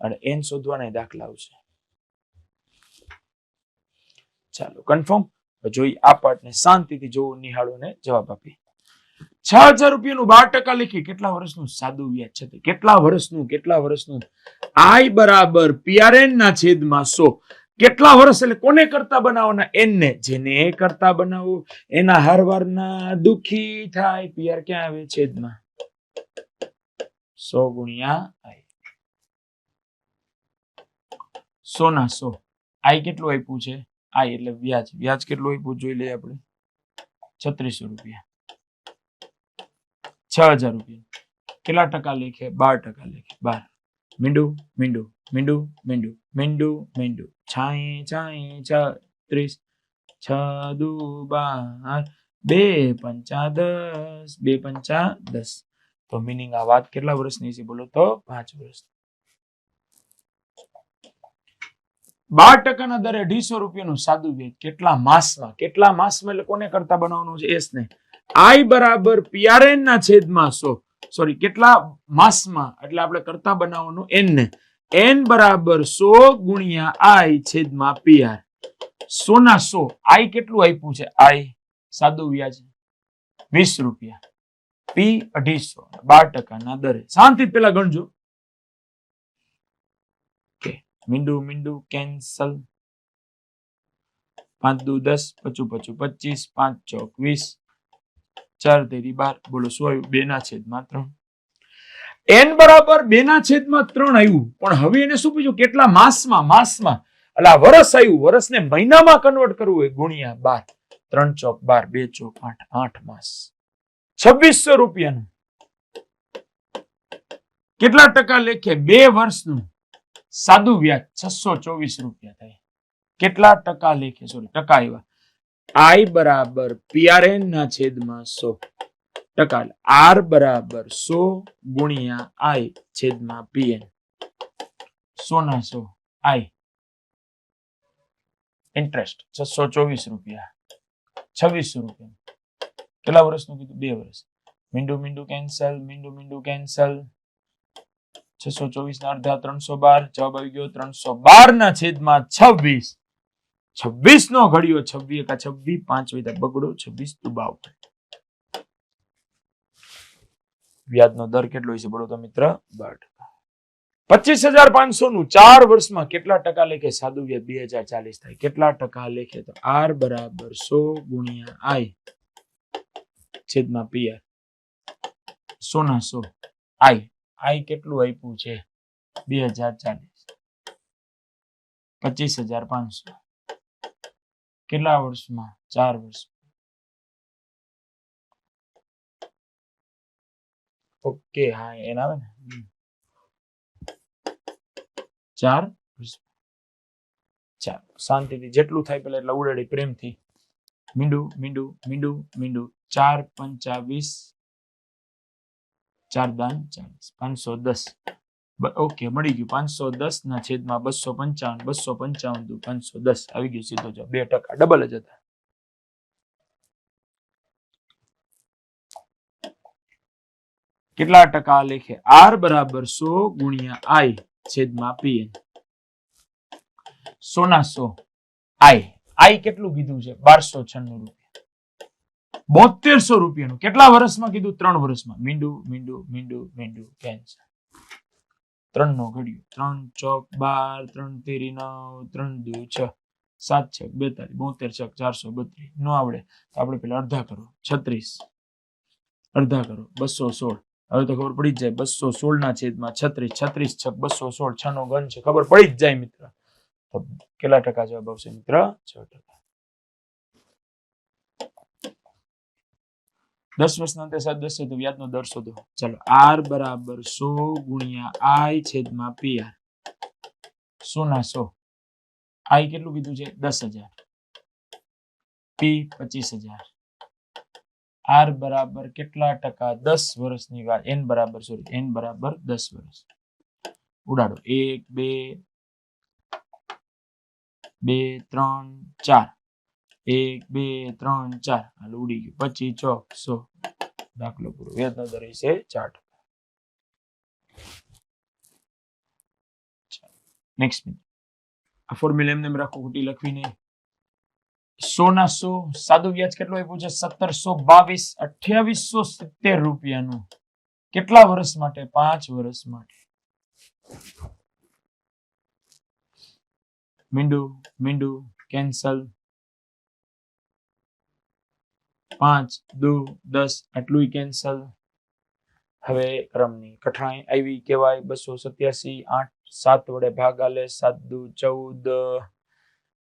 Speaker 2: અને એન શોધવાના દાખલા આવશે. ચાલો કન્ફર્મ. જોઈ આ પાર્ટને શાંતિથી જોવો, નિહાળો અને જવાબ આપી. 6000 રૂપિયાનું 12% લેખે કેટલા વર્ષનું સાદું વ્યાજ છે? કેટલા વર્ષનું? આઈ બરાબર PRN ના છેદમાં 100. કેટલા વર્ષ એટલે કોને કરતા બનાવવાના? એન ને. જેને કરતા બનાવો એના હરવારના દુખી થાય. PR ક્યાં આવે? છેદમાં 100 ગુણ્યા આઈ. 100 ના 100. આઈ કેટલું આપ્યું છે? આઈ એટલે વ્યાજ. વ્યાજ કેટલું આપ્યું જોઈ લઈએ આપણે. 3600 રૂપિયા. 6000 રૂપિયા કેટલા ટકા લેખે? 12% લેખે. 12. મીંડું મીંડું મીંડું મીંડું મીંડું મીંડું 36 6 દુ 12, 2 પંચા 10, 2 પંચા 10. તો મીનિંગ આ વાત કેટલા વર્ષની છે? બોલો તો 5 વર્ષ. 12% ના દરે 250 રૂપિયાનું સાદું વ્યાજ કેટલા માસમાં? એટલે કોને કરતા બનાવવાનું છે? એસ ને. આઈ બરાબર PRN ના છેદમાં 100. સોરી, કેટલા માસમાં એટલે આપણે કરતા બનાવવાનું એન ને. એન બરાબર 100 ગુણ્યા આઈ છેદમાં PR. 100 ના 100. આઈ કેટલું આપ્યું છે? આઈ સાદું વ્યાજ 20 રૂપિયા. પી 250 12% ના દરે. શાંતિ પેલા ગણજો. મીંડું મીંડું કેન્સલ. 5 દુ 10, 25 25, 5 ચોક 20, 4 તેરી 12. બોલો શું આવ્યું? 2/3. n બરાબર 2/3 આવ્યું. પણ હવે એને શું પૂછ્યું? કેટલા માસમાં? એટલે આ વર્ષ આવ્યું. વર્ષને મહિનામાં કન્વર્ટ કરવું હોય ગુણ્યા 12. 3 ચોક 12, 2 ચોક 8, 8 માસ. 2600 રૂપિયાનું કેટલા ટકા લેખે 2 વર્ષનું સાદું વ્યાજ 624 રૂપિયા થાય. કેટલા ટકા લેખે? સોરી, ટકા આવ્યા. આઈ બરાબર PRN ના છેદમાં 100%. આર બરાબર 100 ગુણ્યા આઈ છેદમાં PN. 100 ના 100 આઈ. ઇન્ટરેસ્ટ 624 રૂપિયા. 2600 રૂપિયા. કેટલા વર્ષનું કીધું? 2 વર્ષ. મીંડું મીંડું કેન્સલ, મીંડું મીંડું કેન્સલ. 624 ના અડધા 312. જવાબ આવી ગયો 312 ના છેદમાં 26. 26 નો ઘડિયો 26 એકા 26 5 વૈધા બગડો 26 દુ 52 વ્યાજનો દર કેટલો હશે બોલો તો મિત્ર 12%. 25,500 નું 4 વર્ષમાં કેટલા ટકા લેખે સાદું વ્યાજ 2040 થાય? કેટલા ટકા લેખે? તો R બરાબર 100 ગુણ્યા I છેદમાં PR 100 ના 100 I કેટલું આપ્યું છે 2040 25,500 કેટલા વર્ષમાં 4 વર્ષ. ઓકે હા એના આવે ને 4 વર્ષ. ચાલો શાંતિથી જેટલું થાય પેલા એટલા ઉડાડી પ્રેમથી. મીંડું મીંડું મીંડું મીંડું 4 પંચા 20 4 દાન 40 510 ઓકે મળી ગયું 510 ના છેદમાં 255 255 દુ 510 આવી ગયું સીધો જવાબ 2% ડબલ જ હતા. કેટલા ટકા લેખે? R બરાબર 100 ગુણ્યા I છેદમાં PN 100 ના 100 I કેટલું કીધું છે 1296 રૂપિયા 7200 રૂપિયાનું કેટલા વર્ષમાં કીધું 3 વર્ષમાં. મીંડું મીંડું મીંડું મીંડું કેન્સર 3 નો ઘડિયો 3 ચોક 12 3 તેરી 9 3 દુ 6 7 છક 42 72 છક 432 નો આવડે તો આપણે પેલા અડધા કરો 36 અડધા કરો 216 હવે તો ખબર પડી જ જાય 216 ના છેદમાં 36 36 છક 216 6 નો ઘન છે ખબર પડી જ જાય મિત્ર. તો કેટલા ટકા જવાબ આવશે મિત્ર 6%. 10 વર્ષના અંતે 10 છે તો વ્યાજનો દર શોધો. ચાલો R બરાબર 100 ગુણ્યા I છેદમાં PR 100 ના 100 I કેટલું કીધું છે 10,000 P 25,000 R બરાબર કેટલા ટકા 10 વર્ષની વાત N બરાબર 10 વર્ષ ઉડાડો 1 2 2 3 4 1 2 3 4 હાલ ઉડી ગયું 25 ચોક 100 દાખલો પૂરો. વ્યાજનો દર છે 4%. નેક્સ્ટ આ ફોર્મ્યુલા એમને રાખો ખોટી લખવી નહીં. 100 ના 100 સાદું વ્યાજ કેટલું આપ્યું છે 1722 2870 રૂપિયાનું કેટલા વર્ષ માટે 5 વર્ષ માટે. મીંડું મીંડું કેન્સલ 5 દુ 10 આટલું કેન્સલ. હવે ક્રમની કઠણાઈ આવી કહેવાય 287 8 7 વડે ભાગાલે 7 દુ 14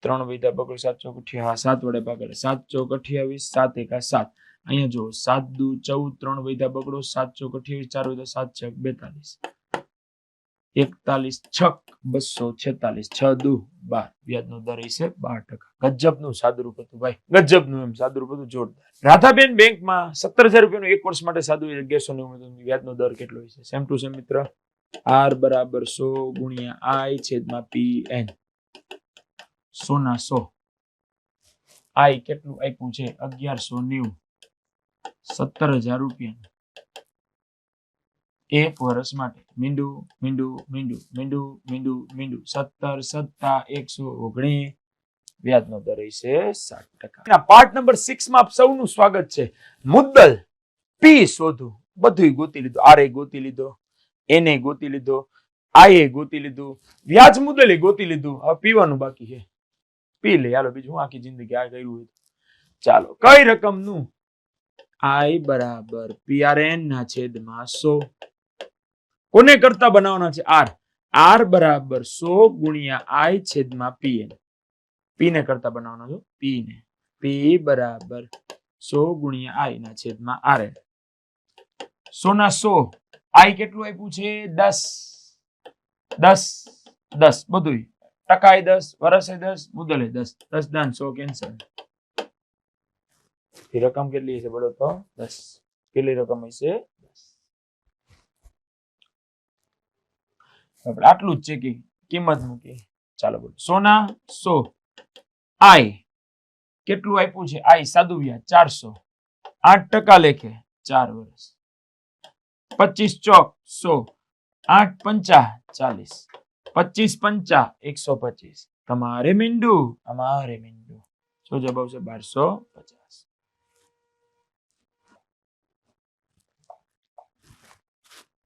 Speaker 2: 3 વૈધા બગડો 7 ચોક 28 હા 7 વડે ભાગાલે 7 ચોક 28 7 એકા 7 અહીંયા જો 7 દુ 14 3 વૈધા બગડો 7 ચોક 28 4 વૈધા 7 છક 42 41 છક 246 6 દુ 12 વ્યાજનો દર છે 12%. ગજબનું સાદુરૂપ હતું ભાઈ ગજબનું એમ સાદુરૂપ હતું જોરદાર. રાધાબેન બેંકમાં 17,000 રૂપિયાનું 1 વર્ષ માટે સાદું 1190 વ્યાજનો દર કેટલો છે? સેમ ટુ સેમ મિત્ર R બરાબર 100 ગુણ્યા I છેદમાં PN 100 ના 100 I કેટલું આપ્યું છે 1190 17,000 રૂપિયા 1 વર્ષ માટે. મીંડું મીંડું મીંડું મીંડું મીંડું મીંડું 17 સત્તા 119 વ્યાજનો દર છે 7%. પાર્ટ નંબર 6 માં આપ સૌનું સ્વાગત છે. મુદ્દલ P શોધું બધું ગોતી લીધું. R ગોતી લીધો N ગોતી લીધો I ગોતી લીધું વ્યાજ મુદ્દલ ગોતી લીધું. હવે પીવાનું બાકી છે પી લે હાલો બીજું આખી જિંદગી આ કર્યું હોય. ચાલો કઈ રકમનું I બરાબર PRN ના છેદમાં 100 કોને કરતા બનાવવાના છે R બરાબર 100 ગુણ્યા I છેદમાં PN P ને કરતા બનાવવાનો છો P ને P બરાબર 100 ગુણ્યા I ના છેદમાં RN 100 ના 100 I કેટલું આપ્યું છે 10 10 10 બધું ટકા 10 વર્ષ 10 મુદ્દલ 10 10 દાન 100 કેન્સલ. એ રકમ કેટલી છે બોલો તો 10 કેટલી રકમ હશે 10 આપણે આટલું જ છે કે કિંમત મૂકી. ચાલો બોલો 100 ના 100 I કેટલું આપ્યું છે I સાદું વ્યાજ 400 8% લેખે 4 વર્ષ 25 ચોક 100 8 પંચા 40 25 પંચા 125 તમારે મીંડું, અમારે મીંડું. શું જવાબ આવશે? 1250.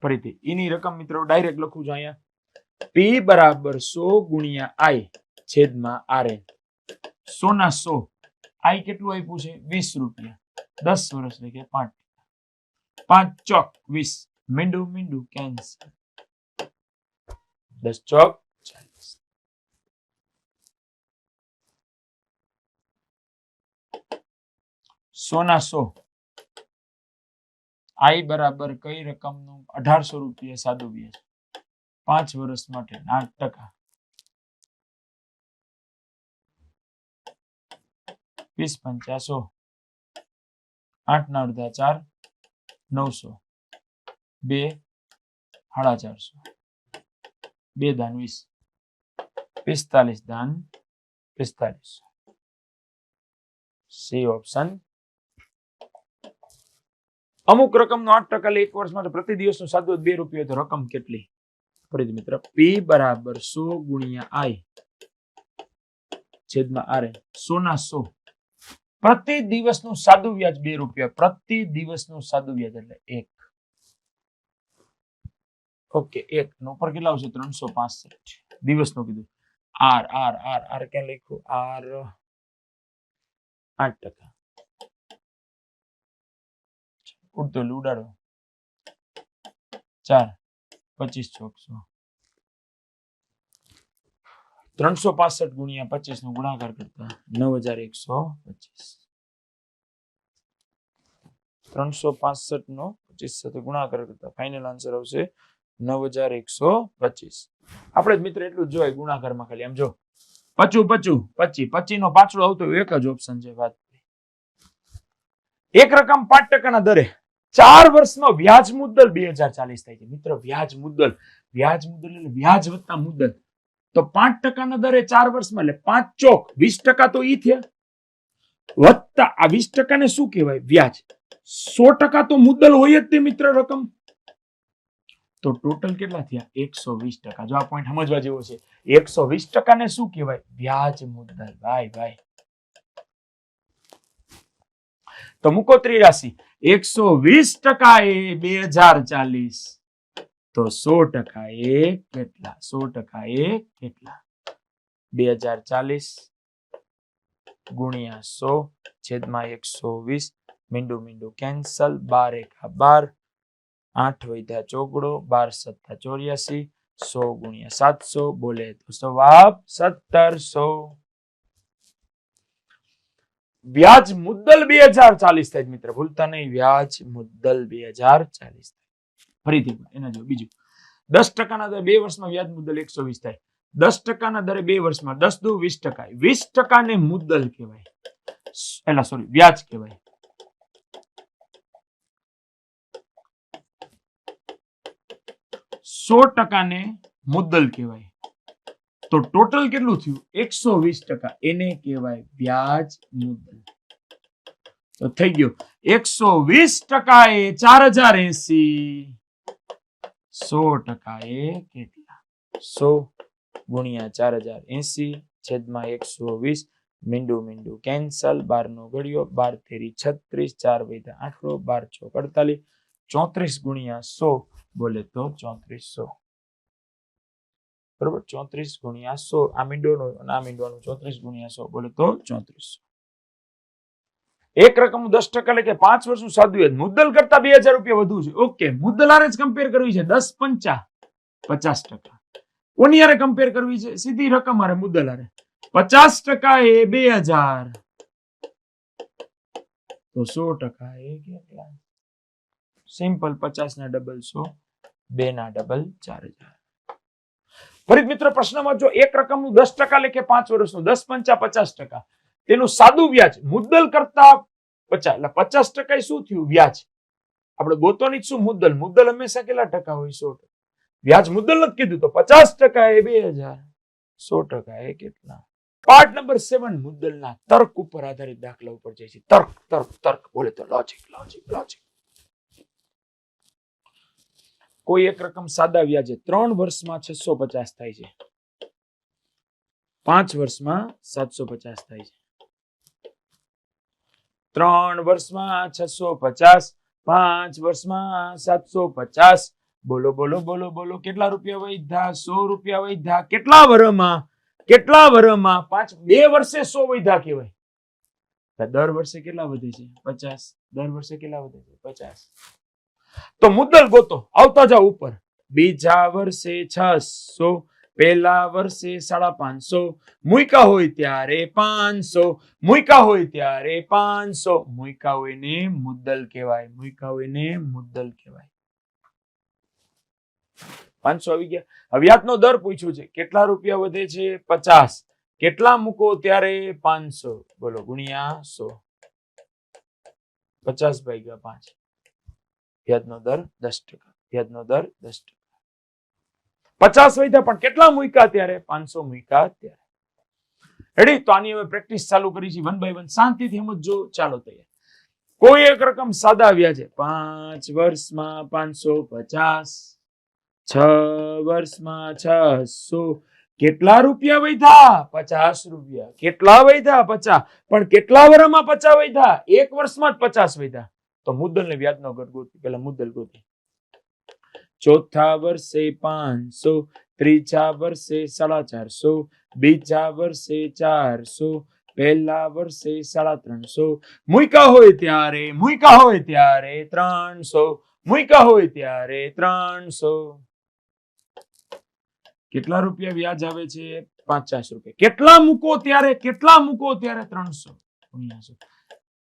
Speaker 2: ફરીથી એની રકમ મિત્રો ડાયરેક્ટ લખું છું અહીંયા. P બરાબર 100 ગુણ્યા I છેદમાં RN. 100 ના 100. I કેટલું આપ્યું છે? 20 રૂપિયા. 10 વર્ષ એટલે કે 5. 5 ચોક 20. મીંડું મીંડું કેન્સલ. 10 ચોક 40. સોના 100. I બરાબર કઈ રકમનું? 1800 રૂપિયા સાદું વ્યાજ 5 વર્ષ માટે 8%. 20 પંચા 100. 8 ના અડધા 4 900. 2 450. 2 દાન 20. 45 દાન 45. C option. અમુક રકમનો 8% લે 1 વર્ષ માટે પ્રતિ દિવસનું સાદું 2 રૂપિયા તો રકમ કેટલી? ફરીથી મિત્ર, P બરાબર 100 ગુણ્યા I છેદમાં RN. 100 ના 100. પ્રતિ દિવસનું સાદું વ્યાજ 2 રૂપિયા. પ્રતિ દિવસનું સાદું વ્યાજ એટલે 1. ઓકે, 1 નો ઉપર કેટલા આવશે? 365 દિવસનું કીધું. R R R R ક્યાં લખ્યું? R 8%. ઉડતો ઉડાડો. 4 25 ચોક 100. 365 ગુણ્યા 25 નો ગુણાકાર કરતા 9125. 365 નો 25 સાથે ગુણાકાર કરતા ફાઇનલ આન્સર આવશે 9125. આપણે મિત્ર એટલું જ જોય ગુણાકારમાં ખાલી આમ જો 25 નો પાછળ આવતો એક જ ઓપ્શન છે. વાત એક રકમ 5% ના દરે 4 વર્ષનો વ્યાજ મુદ્દલ 2040 થાય છે. મિત્ર વ્યાજ મુદ્દલ એટલે વ્યાજ વત્તા મુદ્દલ. તો 5% ના દરે 4 વર્ષમાં એટલે 5 ચોક 20% તો ઈ થયા વત્તા આ 20% ને શું કહેવાય? વ્યાજ. 100% તો મુદ્દલ હોય જ તે મિત્ર રકમ. તો ટોટલ કેટલા થયા? 120%. જો આ પોઈન્ટ સમજવા જેવો છે. 120% ને શું કહેવાય? વ્યાજ મુદ્દલ. ભાઈ તો મૂકો ત્રિરાશી. 120% એ 2040 તો 100% એ કેટલા? 100% એ કેટલા? 2040 ગુણ્યા 100 છેદમાં 120. મીંડું મીંડું કેન્સલ. 12 એકા 12. 8 વૈધા ચોગડો. 12 સત્તા 84. 100 ગુણ્યા 700 બોલે તો જવાબ 1700. વ્યાજ મુદ્દલ 2040 થાય મિત્ર, ભૂલતા નહીં. વ્યાજ મુદ્દલ 2040. ફરીથી એના જો બીજું 10% ના દરે 2 વર્ષમાં વ્યાજ મુદ્દલ 120 થાય. 10% ના દરે 2 વર્ષમાં 10 દુ 20%. 20% ને મુદ્દલ કહેવાય. એલા સોરી વ્યાજ કહેવાય. %ને મુદ્દલ કહેવાય. તો ટોટલ કેટલું થયું? 120%. એને કહેવાય વ્યાજ મુદ્દલ. તો થઈ ગયો 120% એ 4080. 100% એ કેટલા? 100 ગુણ્યા 4080 છેદમાં 120. મીંડું મીંડું કેન્સલ. 12 નો ઘડિયો. 12 તેરી 36. 4 વૈધા 8 12 ચોક 48. 34 ગુણ્યા 100 બોલે તો 3400. બરોબર. 34 ગુણ્યા 100. આ મીંડોનું અને આ મીંડવાનું 34 ગુણ્યા 100 બોલે તો 3400. એક રકમ 10% એટલે કે 5 વર્ષનું સાદું વ્યાજ મુદ્દલ કરતા 2000 રૂપિયા વધુ છે. ઓકે, મુદ્દલ હારે જ કમ્પેર કરવી છે. 10 પંચા 50%. કોની હારે કમ્પેર કરવી છે? સીધી રકમ હારે, મુદ્દલ હારે. 50% એ 2000 તો 100% એ કેટલા? સિમ્પલ. 50 ના ડબલ 100. 2 ના ડબલ 4000. ફરી મિત્ર પ્રશ્નમાં જો એક રકમનું 10% લેખે 5 વર્ષનું 10 પંચા 50%. તેનું સાદું વ્યાજ મુદ્દલ કરતા 50 એટલે 50% શું થયું? વ્યાજ. આપણે ગોતવાની શું? મુદ્દલ. મુદ્દલ હંમેશા કેટલા ટકા હોય? 100%. વ્યાજ મુદ્દલ નથી કીધું તો 50% એ 2000. 100% એ કેટલા? પાર્ટ નંબર 7 મુદ્દલના તર્ક ઉપર આધારિત દાખલા ઉપર જાય છે. તર્ક બોલે તો લોજિક. કોઈ એક રકમ સાદા વ્યાજે 3 વર્ષમાં 650 થાય છે. 5 વર્ષમાં 750 થાય છે. 3 વર્ષમાં 650, 5 વર્ષમાં 750. બોલો બોલો બોલો બોલો, કેટલા રૂપિયા વધ્યા? 100 રૂપિયા વધ્યા. કેટલા વર્ષમાં? કેટલા વર્ષમાં? 2 વર્ષે 100 વધ્યા કહેવાય. દર વર્ષે કેટલા વધે છે? 50. દર વર્ષે કેટલા વધે છે? 50. તો મુદ્દલ ગોતો, આવતા જાઓ ઉપર. બીજા વર્ષે 600, પહેલા વર્ષે 550, મૂક્યા હોય ત્યારે 500, મૂક્યા હોય ત્યારે 500. મૂક્યા હોય ને મુદ્દલ કહેવાય. મૂક્યા હોય ને મુદ્દલ કહેવાય. 500 આવી ગયા. હવે વ્યાજનો દર પૂછ્યું છે. કેટલા રૂપિયા વધે છે? 50. કેટલા મૂકો ત્યારે? 500. બોલો, ગુણ્યા 100. 50 ભાગ્યા 5. વ્યાજનો દર 10%. વ્યાજનો દર 10%. 50 વધ્યા, પણ કેટલા મૂક્યા ત્યારે? 500 મૂક્યા ત્યારે. રેડી? તો આની હવે પ્રેક્ટિસ ચાલુ કરી છે, 1 by 1. શાંતિથી સમજો. ચાલો તૈયાર. કોઈ એક રકમ સાદા વ્યાજે 5 વર્ષમાં 550, 6 વર્ષમાં 600. કેટલા રૂપિયા વધ્યા? 50 રૂપિયા. કેટલા વધ્યા? 50. પણ કેટલા વર્ષમાં 50 વધ્યા? 1 વર્ષમાં જ 50 વધ્યા. તો મુદ્દલ ને વ્યાજનો દર ગોતી. પેલા મુદ્દલ ગોતી. ચોથા વર્ષે 500, ત્રીજા વર્ષે 450, બીજા વર્ષે 400, પહેલા વર્ષે 350. મૂક્યા હોય ત્યારે, મૂક્યા હોય ત્યારે 300, મૂક્યા હોય ત્યારે 300. કેટલા રૂપિયા વ્યાજ આવે છે? 50 રૂપિયા. કેટલા મૂકો ત્યારે? કેટલા મૂકો ત્યારે? 300.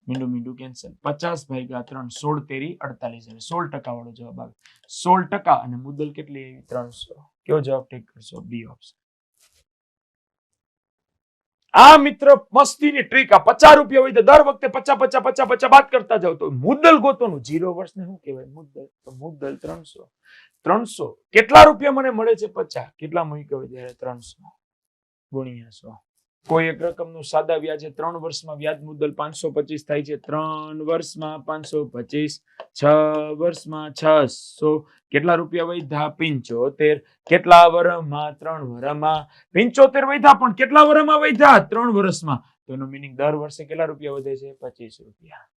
Speaker 2: મીંડું મીંડું કેન્સલ. 50 ભાગ્યા 3, 16 તેરી 48. 16% વાળો જવાબ આવે. 16%. અને મુદ્દલ કેટલી આવી? 300. કયો જવાબ ટીક કરશો? B option. આ મિત્ર મસ્તીની ટ્રીક. આ 50 રૂપિયા હોય તો દર વખતે 50 50 50 50 બાદ કરતા જાવ તો મુદ્દલ ગોતવાનું. 0 વર્ષને શું કહેવાય? મુદ્દલ. તો મુદ્દલ 300. 300. કેટલા રૂપિયા મને મળે છે? 50. કેટલા મૂક્યા હોય ત્યારે? 300 ગુણ્યા 100. કોઈ એક રકમનું સાદા વ્યાજે 3 વર્ષમાં વ્યાજ મુદ્દલ 525 થાય છે. 3 વર્ષમાં 525, 6 વર્ષમાં 600. કેટલા રૂપિયા વધ્યા? 75. કેટલા વર્ષમાં? 3 વર્ષમાં. 75 વધ્યા, પણ કેટલા વર્ષમાં વધ્યા? 3 વર્ષમાં. તો એનો મીનિંગ દર વર્ષે કેટલા રૂપિયા વધે છે? 25 રૂપિયા.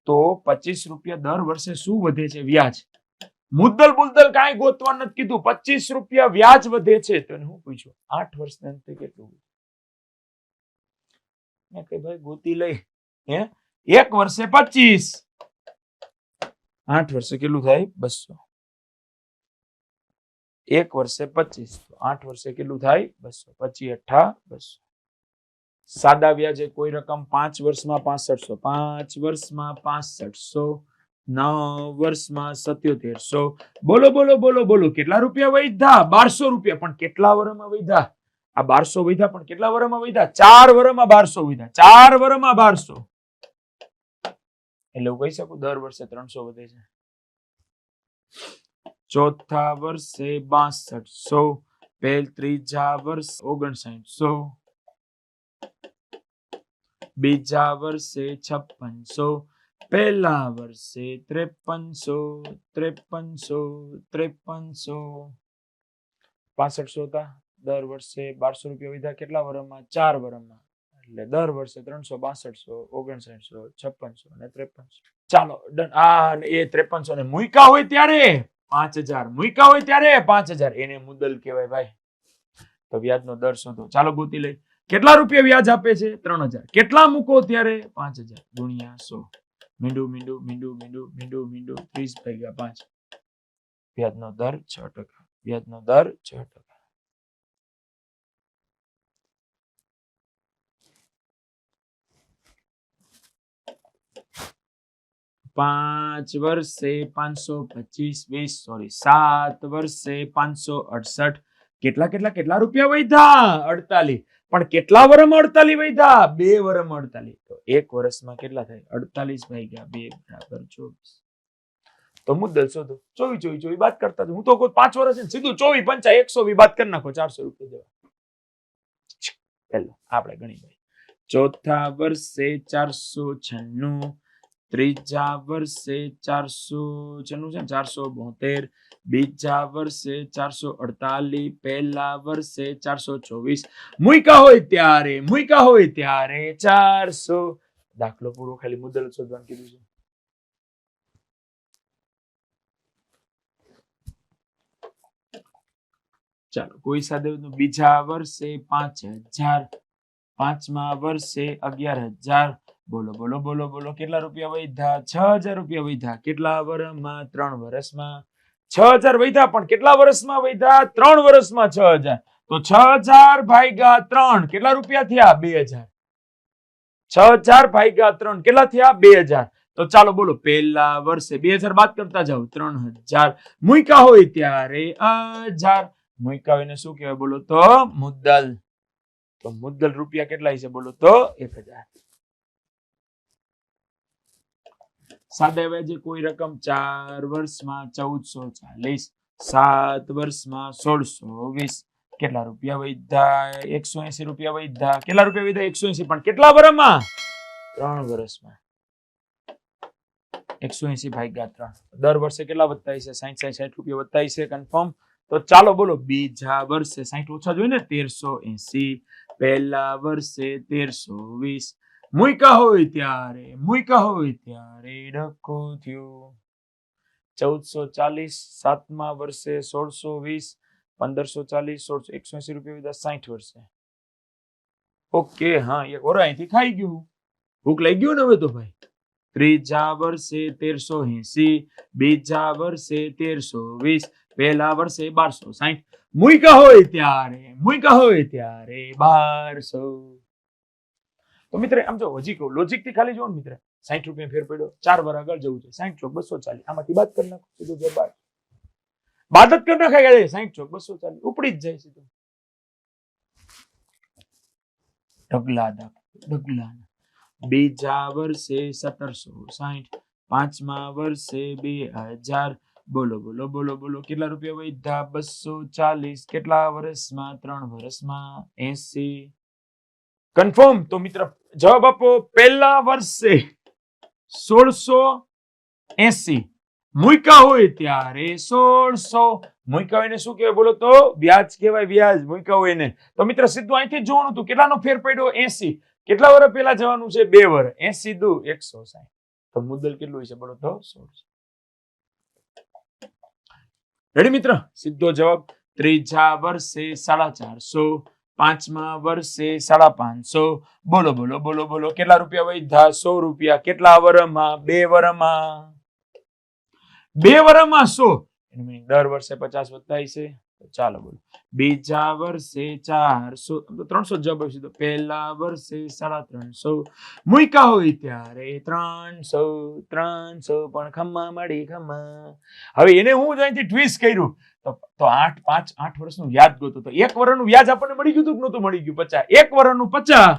Speaker 2: તો 25 રૂપિયા દર વર્ષે શું વધે છે? વ્યાજ. મુદ્દલ બુદ્દલ કાંઈ ગોતવા નથી કીધું. 25 રૂપિયા વ્યાજ વધે છે. તો હું પૂછ્યું 8 વર્ષના અંતે કેટલું? કે ભાઈ ગોતી લઈ. 1 વર્ષે 25, 8 વર્ષે કેટલું થાય? 200. 1 વર્ષે 25, 8 વર્ષે કેટલું થાય? 200. 25 8 200. સાદા વ્યાજે કોઈ રકમ 5 વર્ષમાં 6500, 5 વર્ષમાં 6500, 9 વર્ષમાં 7700. બોલો બોલો બોલો બોલો, કેટલા રૂપિયા વધ્યા? 1200 રૂપિયા. પણ કેટલા વર્ષમાં વધ્યા? આ 1200 વધ્યા, પણ કેટલા વર્ષમાં વધ્યા? 4 વર્ષમાં 1200 વધ્યા. 4 વર્ષમાં 1200. એટલે હું કહી શકું દર વર્ષે 300 વધે છે. ચોથા વર્ષે 6200, ત્રીજા વર્ષે 5900, બીજા વર્ષે 5600, પહેલા વર્ષે 5300, 5300. 6500 હતા. દર વર્ષે 1200 રૂપિયા વધ્યા. કેટલા વર્ષમાં? 4 વર્ષમાં. એટલે દર વર્ષે 300, 6200, 5900, 5600 અને 5300. ચાલો ડન. આ એ 5300 ને મૂક્યા હોય ત્યારે 5000, મૂક્યા હોય ત્યારે 5000. એને મુદ્દલ કહેવાય ભાઈ. તો વ્યાજનો દર શોધો. ચાલો ગોતી લઈ. કેટલા રૂપિયા વ્યાજ આપે છે? 3000. કેટલા મૂકો ત્યારે? 5000 ગુણ્યા 100. મીંડું મીંડું મીંડું મીંડું મીંડું મીંડું 30 ભાગ્યા 5. વ્યાજનો દર 6%. વ્યાજનો દર 6%. 5 વર્ષે 525, 7 વર્ષે 568. કેટલા કેટલા કેટલા રૂપિયા વધ્યા? 48. પણ કેટલા વર્ષમાં 48 વધ્યા? 2 વર્ષમાં 48. તો 1 વર્ષમાં કેટલા થાય? 48 ભાગ્યા 2 બરાબર 24. તો મુદ્દલ શોધો. 24 24 બાદ કરતા હું તો કોઈ 5 વર્ષ છે સીધું 24 5 120 બાદ કરી નાખો. 400 રૂપિયા દેવા. પેલો આપણે ગણી ભાઈ. ચોથા વર્ષે 496, ત્રીજા વર્ષે 400 છેલ્લું છે 472, બીજા વર્ષે 448, પહેલા વર્ષે 424, મૂક્યા હોય ત્યારે 400. દાખલો પૂરો, ખાલી મુદ્દલ શોધવાનું કીધું છે. ચાલો, કોઈ સાથે બીજા વર્ષે 5000, પાંચમા વર્ષે 11000. બોલો બોલો બોલો બોલો, કેટલા રૂપિયા વધ્યા? 6000 રૂપિયા વધ્યા. કેટલા વર્ષમાં? 3 વર્ષમાં. 6000 વધ્યા, પણ કેટલા વર્ષમાં વધ્યા? 3 વર્ષમાં 6000. તો 6000 ભાગ્યા 3 કેટલા રૂપિયા થયા? 2000. 6000 ભાગ્યા 3 કેટલા થયા? 2000. તો ચાલો બોલો, પહેલા વર્ષે 2000 બાદ કરતા જાઓ, 3000. મૂક્યા હોય ત્યારે 1000. મૂક્યા હોય ને શું કહેવાય બોલો તો? મુદ્દલ. તો મુદ્દલ રૂપિયા કેટલા છે બોલો તો? 1000. સાદા વ્યાજે કોઈ રકમ 4 વર્ષમાં 1440, 7 વર્ષમાં 1620. કેટલા રૂપિયા વધ્યા? 180 રૂપિયા વધ્યા. કેટલા રૂપિયા વધ્યા? 180. પણ કેટલા વર્ષમાં? 3 વર્ષમાં. 180 ભાગ્યા 3. દર વર્ષે કેટલા વધતા છે? 60 રૂપિયા વધતા છે. કન્ફર્મ. તો ચાલો બોલો, બીજા વર્ષે 60 ઓછા જોઈએ ને, 1380. પહેલા વર્ષે 1320. મૂક્યા હોય ત્યારે ડખો થયો. 1440, સાતમા વર્ષે 1620, 1540, 180 રૂપિયા વધ્યા 60 વર્ષે. ઓકે, હા, એક ઓર અહીંથી ખાઈ ગયું. ભૂખ લાગી ગયું ને હવે તો ભાઈ. ત્રીજા વર્ષે 1380, બીજા વર્ષે 1320, પહેલા વર્ષે 1260. મૂક્યા હોય ત્યારે 1200. તો મિત્ર આમ જો હજી કહું, લોજિક થી ખાલી જો મિત્ર, 60 રૂપિયા ફેર પડ્યો, 4 વાર આગળ જવું છે, 60 ચોક 240. આમાંથી બાદ કરી નાખો, સીધું જે બાદ જ કરી નાખાય. 60 ચોક 240 ઉપડી જ જાય સીધું. ઢગલા. બીજા વર્ષે 1760, પાંચમા વર્ષે 2000. બોલો બોલો બોલો બોલો, કેટલા રૂપિયા વધ્યા? 240. કેટલા વર્ષમાં? 3 વર્ષમાં 80. કન્ફર્મ. તો મિત્ર જવાબ આપો. પહેલા વર્ષે 1680. મૂક્યા હોય ત્યારે 1600. મૂક્યા હોય ને શું કહેવાય બોલો તો? વ્યાજ કહેવાય, વ્યાજ. મૂક્યા હોય ને તો મિત્ર સીધું અહીંથી જોવાનું હતું. કેટલાનો ફેર પડ્યો? 80. કેટલા વર્ષ પહેલા જવાનું છે? 2 વર્ષ. 80 દુ 160. તો મુદ્દલ કેટલું છે બોલો તો? 1600. રેડી મિત્ર? સીધો જવાબ. ત્રીજા વર્ષે 450, પાંચમા વર્ષે 550. બોલો બોલો બોલો બોલો, કેટલા રૂપિયા વધ્યા? 100 રૂપિયા. કેટલા વર્ષમાં? 2 વર્ષમાં. 2 વર્ષમાં 100. દર વર્ષે 50 વધતા છે. ચાલો બોલો, બીજા વર્ષે 400. 300 જવાબ આવશે. તો પહેલા વર્ષે 350. મૂક્યા હોય ત્યારે 300 પણ ખમ્મા મળી ખમ્મા. હવે એને હું અહીંથી ટ્વિસ્ટ કર્યું તો 8 વર્ષનું વ્યાજ ગોતો. તો 1 વર્ષનું વ્યાજ આપણને મળી ગયું હતું કે નહોતું મળી ગયું? 50. 1 વર્ષનું 50.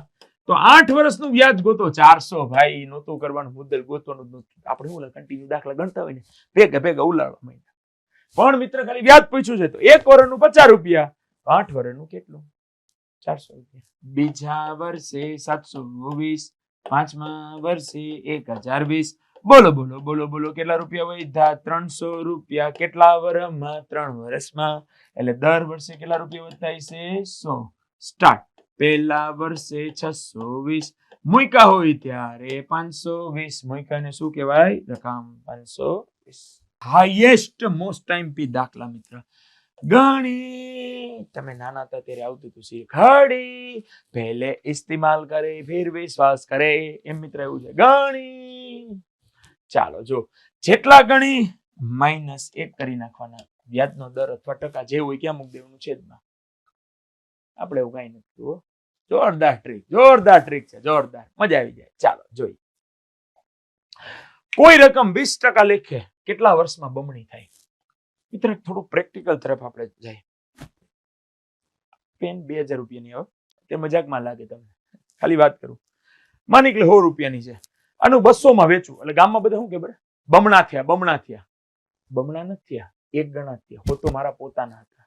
Speaker 2: તો 8 વર્ષનું વ્યાજ ગોતો. 400 ભાઈ નહોતું કરવાનું, મુદ્દલ ગોતવાનું જ નહોતું. આપણે શું કન્ટિન્યુ દાખલા ગણતા હોય ને, ભેગા ઉલાડવા માંડ્યા. પણ મિત્ર ખાલી વ્યાજ પૂછ્યું છે. તો 1 વર્ષનું 50 રૂપિયા, 8 વર્ષનું કેટલું? 400 રૂપિયા. બીજા વર્ષે 720, પાંચમા વર્ષે 1020. બોલો બોલો બોલો બોલો, કેટલા રૂપિયા વધ્યા? 300 રૂપિયા. કેટલા વર્ષમાં? 3 વર્ષમાં. એટલે દર વર્ષે કેટલા રૂપિયા વધતા છે? 100. સ્ટાર્ટ. પહેલા વર્ષે 620. મૂક્યા હોય ત્યારે 520. મૂક્યાને શું કહેવાય? રકમ 520. હાઈએસ્ટ મોસ્ટ ટાઈમ પી દાખલા મિત્ર. ગણી તમે નાના હતા ત્યારે આવતું હતું. શીખડી પહેલે ઇસ્તેમાલ કરે ફિર વિશ્વાસ કરે. એમ મિત્ર એવું છે. ગણી. ચાલો જો, જેટલા ગણી -1 કરી નાખવાના. વ્યાજનો દર અથવા ટકા જે હોય ક્યાં મૂકી દેવાનું? છેદમાં. આપણે એવું કઈ નથી. જોરદાર ટ્રીક છે. જોરદાર, મજા આવી જાય. ચાલો જોઈએ. કોઈ રકમ 20% લેખે કેટલા વર્ષમાં બમણી થાય? મિત્ર થોડું પ્રેક્ટિકલ તરફ આપણે જાય. પેન 2000 રૂપિયાની આવે તે મજાકમાં લાગે તમને, ખાલી વાત કરું. માની કે 100 રૂપિયાની છે, આનું 200 માં વેચવું એટલે ગામમાં બધા શું કે બમણા થયા. બમણા નથી થયા, 1 ગણા થયા. હો તો મારા પોતાના હતા.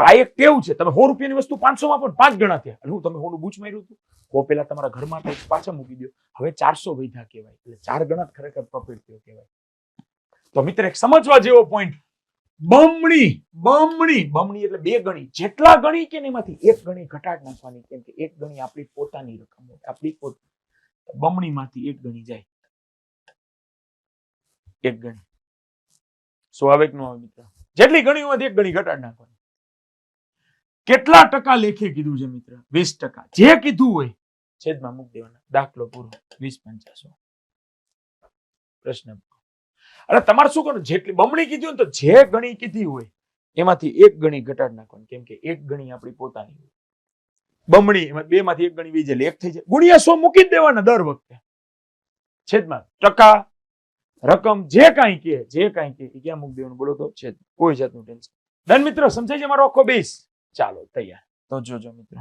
Speaker 2: આ એક કેવું છે, તમે 100 રૂપિયાની વસ્તુ 500 માં પણ 5 ગણા થયા. અને હું તમે 100 નું બૂચ માર્યું હતું, તો પેલા તમારા ઘરમાં તો પાછા મૂકી દો, હવે 400 વૈધા કહેવાય. એટલે 4 ગણા ખરેખર પ્રોફિટ થયો કહેવાય. તો મિત્ર એક સમજવા જેવો પોઈન્ટ, બમણી બમણી બમણી એટલે 2 ગણી. જેટલા ગણી કે એમાંથી 1 ગણી ઘટાડ નાખવાની, કેમ કે 1 ગણી આપણી પોતાની રકમ હોય, આપણી પોતાની. બમણી માંથી 1 ગણી જાય, 1 ગણી. શું આવે કે ન આવે મિત્ર? જેટલી ગણી હોય 1 ગણી ઘટાડ નાખવાની. કેટલા ટકા લેખે કીધું છે મિત્ર? 20%. જે કીધું હોય છેદમાં મૂકી દેવાના. દાખલો પૂરો. 20 × 500. પ્રશ્ન. એટલે તમારે શું કરવું? જેટલી બમણી કીધી હોય તો જે ગણી કીધી હોય એમાંથી 1 ગણી ઘટાડ નાખવાની, કેમ કે 1 ગણી આપણી પોતાની હોય. બમણી એમાં 2 માંથી 1 ગણી વીજે 1 થઈ જાય. ગુણ્યા 100 મૂકી જ દેવાના દર વખતે. છેદમાં ટકા રકમ જે કાંઈ કે એ ક્યાં મૂકી દેવાનું બોલો તો? છેદ. કોઈ જાતનું ટેન્શન. ડન મિત્રો, સમજાય છે મારો આખો બેઝ? ચાલો તૈયાર. તો જોજો મિત્રો,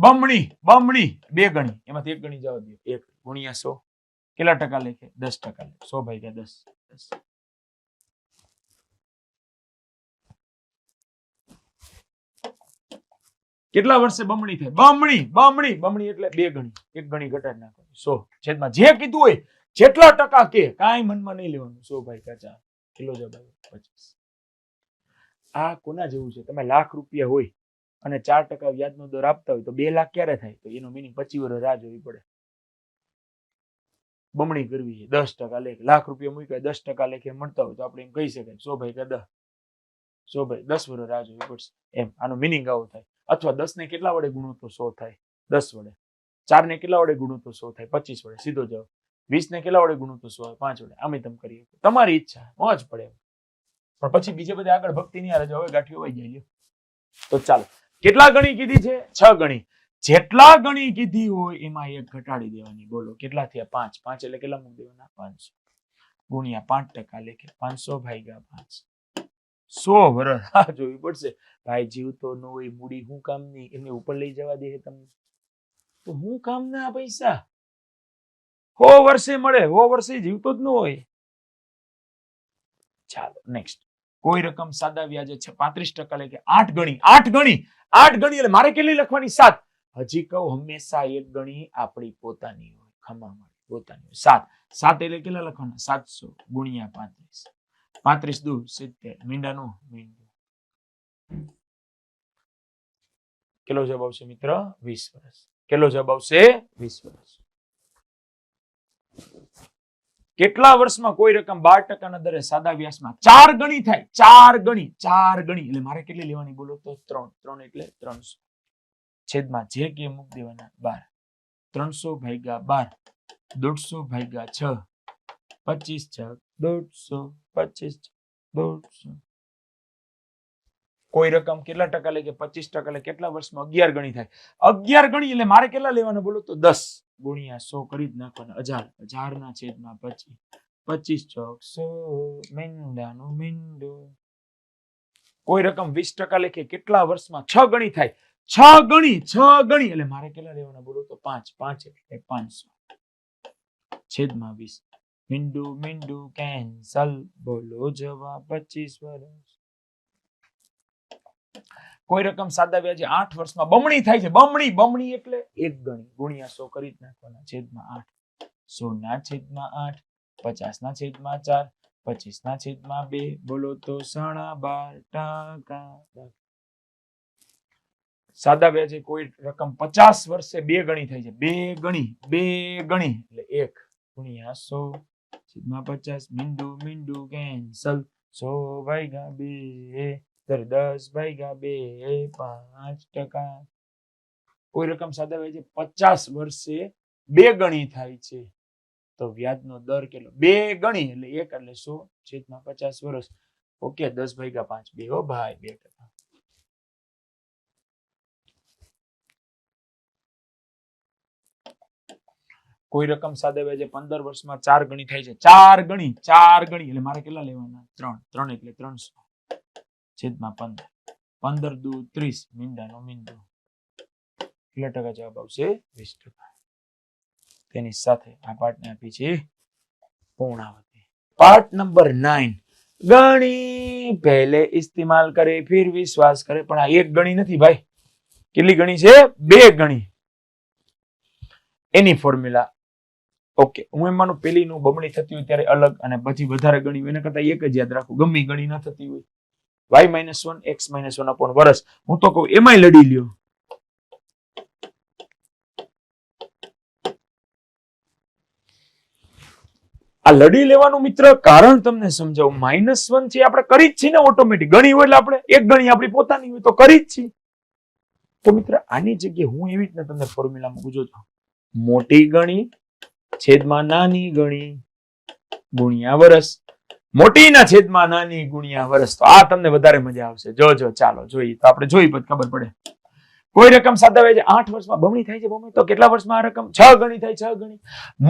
Speaker 2: બમણી બમણી 2 ગણી, એમાંથી 1 ગણી જવા દો. 1 ગુણ્યા 100 કેટલા ટકા લેખે? 10% લેખે. 100 ભાગ્યા 10. કેટલા વર્ષે બમણી થાય? બમણી બમણી બમણી એટલે 2 ગણી, 1 ગણી ઘટાડી નાખો. 100 છેદમાં જે કીધું હોય જેટલા ટકા કે કાંઈ મનમાં નહીં લેવાનું. 100 ભાગ્યા 4 કિલો જવાબ 25. આ કોના જેવું છે? તમે લાખ રૂપિયા હોય અને 4% વ્યાજનો દર આપતા હોય તો 2 લાખ ક્યારે થાય? તો એનો મિનિંગ 25 વર્ષ રાહ જોવી પડે. બમણી કરવી છે 10% લેખે. લાખ રૂપિયા મૂક્યા 10% લેખે મળતા હોય તો આપણે એમ કહી શકાય 100 ભાગ્યા 10. 100 ભાઈ 10 વર્ષ રાહ જોવી પડશે. એમ આનો મિનિંગ આવો થાય. અથવા 10 ને કેટલા વડે ગુણો તો 100 થાય? 10 વડે. 4 ને કેટલા વડે ગુણો તો 100 થાય? 25 વડે. સીધો જવાબ. 20 ને કેટલા વડે ગુણો તો 100? 5 વડે. આમે તમે કરી શકો. તમારી ઈચ્છા, મોજ પડે. પણ પછી બીજે બધે આગળ ભક્તિ નહીં આવે. હવે ગાંઠિયો વહી જાય. તો ચાલો, કેટલા ગણી કીધી છે? 6 ગણી. જેટલા ગણી કીધી હોય એમાં 1 ઘટાડી દેવાની. બોલો કેટલા થયા? 5. 5 એટલે કેટલા મૂકી દેવાના? 500 ગુણ્યા 5% લેખે 500 ભાગ્યા 5. 100 વર્ષ રાહ જોવી પડશે. ભાઈ જીવતો ન હોય, મૂડી હું કામની, એમને ઉપર લઈ જવા દે તમને, તો હું કામના પૈસા? 100 વર્ષે મળે, 100 વર્ષે જીવતો જ ન હોય. ચાલો નેક્સ્ટ. કોઈ રકમ સાદા વ્યાજે છે 35% લેખે 8 ગણી. 8 ગણી 8 ગણી એટલે મારે કેટલી લખવાની? 7. હજી કહું, હંમેશા 1 ગણી આપણી પોતાની હોય, ખમામાં પોતાની હોય. 7 એટલે કેટલા લખવાના? 700 ગુણ્યા 35. 35 દુ 70. મીંડાનું મીંડું. કેટલો જવાબ આવશે મિત્ર? 20 વર્ષ. કેટલો જવાબ આવશે? 20 વર્ષ. કેટલા વર્ષમાં કોઈ રકમ 12% દરે સાદા વ્યાજમાં 4 ગણી થાય? 4 ગણી. 4 ગણી એટલે મારે કેટલી લેવાની બોલો તો? 3. 3 એટલે 300 છેદમાં જે કે મૂકી દેવાના 12. 300 ભાગ્યા 12. 150 ભાગ્યા 6. 25 150. 25 150. કોઈ રકમ કેટલા ટકા લે કે 25% લે? કેટલા વર્ષમાં? 11 ગણી થાય. 11 ગણી એટલે મારે કેટલા લેવાના બોલો તો? 10 ગુણ્યા 100 કરી જ નાખવાના. 1000 ના છેદમાં 25. 25 ચોક 100. મીંડાનું મીંડું. કોઈ રકમ 20% લેખે કેટલા વર્ષમાં? 6 ગણી થાય. 6 ગણી એટલે મારે કેટલા લેવાના બોલો તો? 5. 5 એટલે 500 છેદમાં 20. મીંડું મીંડું કેન્સલ. બોલો જવાબ 25 વર્ષ. કોઈ રકમ સાદા વ્યાજે 8 વર્ષમાં બમણી થાય છે. બમણી એટલે 1 ગણી ગુણ્યા 100 કરી જ નાખવાના. છેદમાં 8. 100 ના છેદમાં 8. 50 ના છેદમાં 4. 25 ના છેદમાં 2. બોલો તો 12%. સાદા વ્યાજે કોઈ રકમ 50 વર્ષે 2 ગણી થાય છે. 2 ગણી એટલે 1 ગુણ્યા 100 છેદમાં 50. મીંડું મીંડું કેન્સલ. 100 ભાગ્યા 2. 10 ભાગ્યા 2. 5%. કોઈ રકમ સાદા વ્યાજે 50 વર્ષે 2 ગણી થાય છે તો વ્યાજનો દર કેટલો? 2 ગણી એટલે 1 એટલે 100 છેદમાં 50 વર્ષ. ઓકે. 10 ભાગ્યા 5. 2 હો ભાઈ 2%. કોઈ રકમ સાદા વ્યાજે 15 વર્ષમાં 4 ગણી થાય છે. 4 ગણી એટલે મારે કેટલા લેવાના? 3 એટલે 300 છેદમાં 15. 15 દુ 30. મીંડાનો મીંડું. કેટલા ટકા જવાબ આવશે? 20%. તેની સાથે આ પાઠને આપી છે પૂર્ણાવતી. પાઠ નંબર 9. ગણી પહેલે ઇસ્तेमाल કરે फिर विश्वास करे, પણ આ એક ગણી નથી ભાઈ. કેટલી ગણી છે? બે ગણી. એની ફોર્મ્યુલા ઓકે, હું એમ માનું પેલી નું બમણી થતી હોય ત્યારે અલગ, અને પછી વધારે ગણી હોય એના કરતા એક જ યાદ રાખો. ગમે ગણી ન થતી હોય y-1 x-1 upon વર્ષ. હું તો કહું એમાંય લડી લ્યો. આ લડી લેવાનું મિત્ર કારણ તમને સમજાવું. -1 છે આપણે કરી જ છીએ ને ઓટોમેટિક. ગણી હોય એટલે આપણે એક ગણી આપણી પોતાની હોય તો કરી જ છીએ. તો મિત્ર આની જગ્યાએ હું એવી રીતના તમને ફોર્મ્યુલા મૂકું છું. મોટી ગણી છેદમાં નાની ગણી ગુણ્યા વર્ષ. મોટીના છેદમાં નાની ગુણ્યા વર્ષ. તો આ તમને વધારે મજા આવશે. જો ચાલો જોઈએ તો આપણે જોઈ પછી ખબર પડે. કોઈ રકમ સાદા છે 8 વર્ષમાં બમણી થાય છે. બમણી તો કેટલા વર્ષમાં આ રકમ 6 ગણી થાય. 6 ગણી.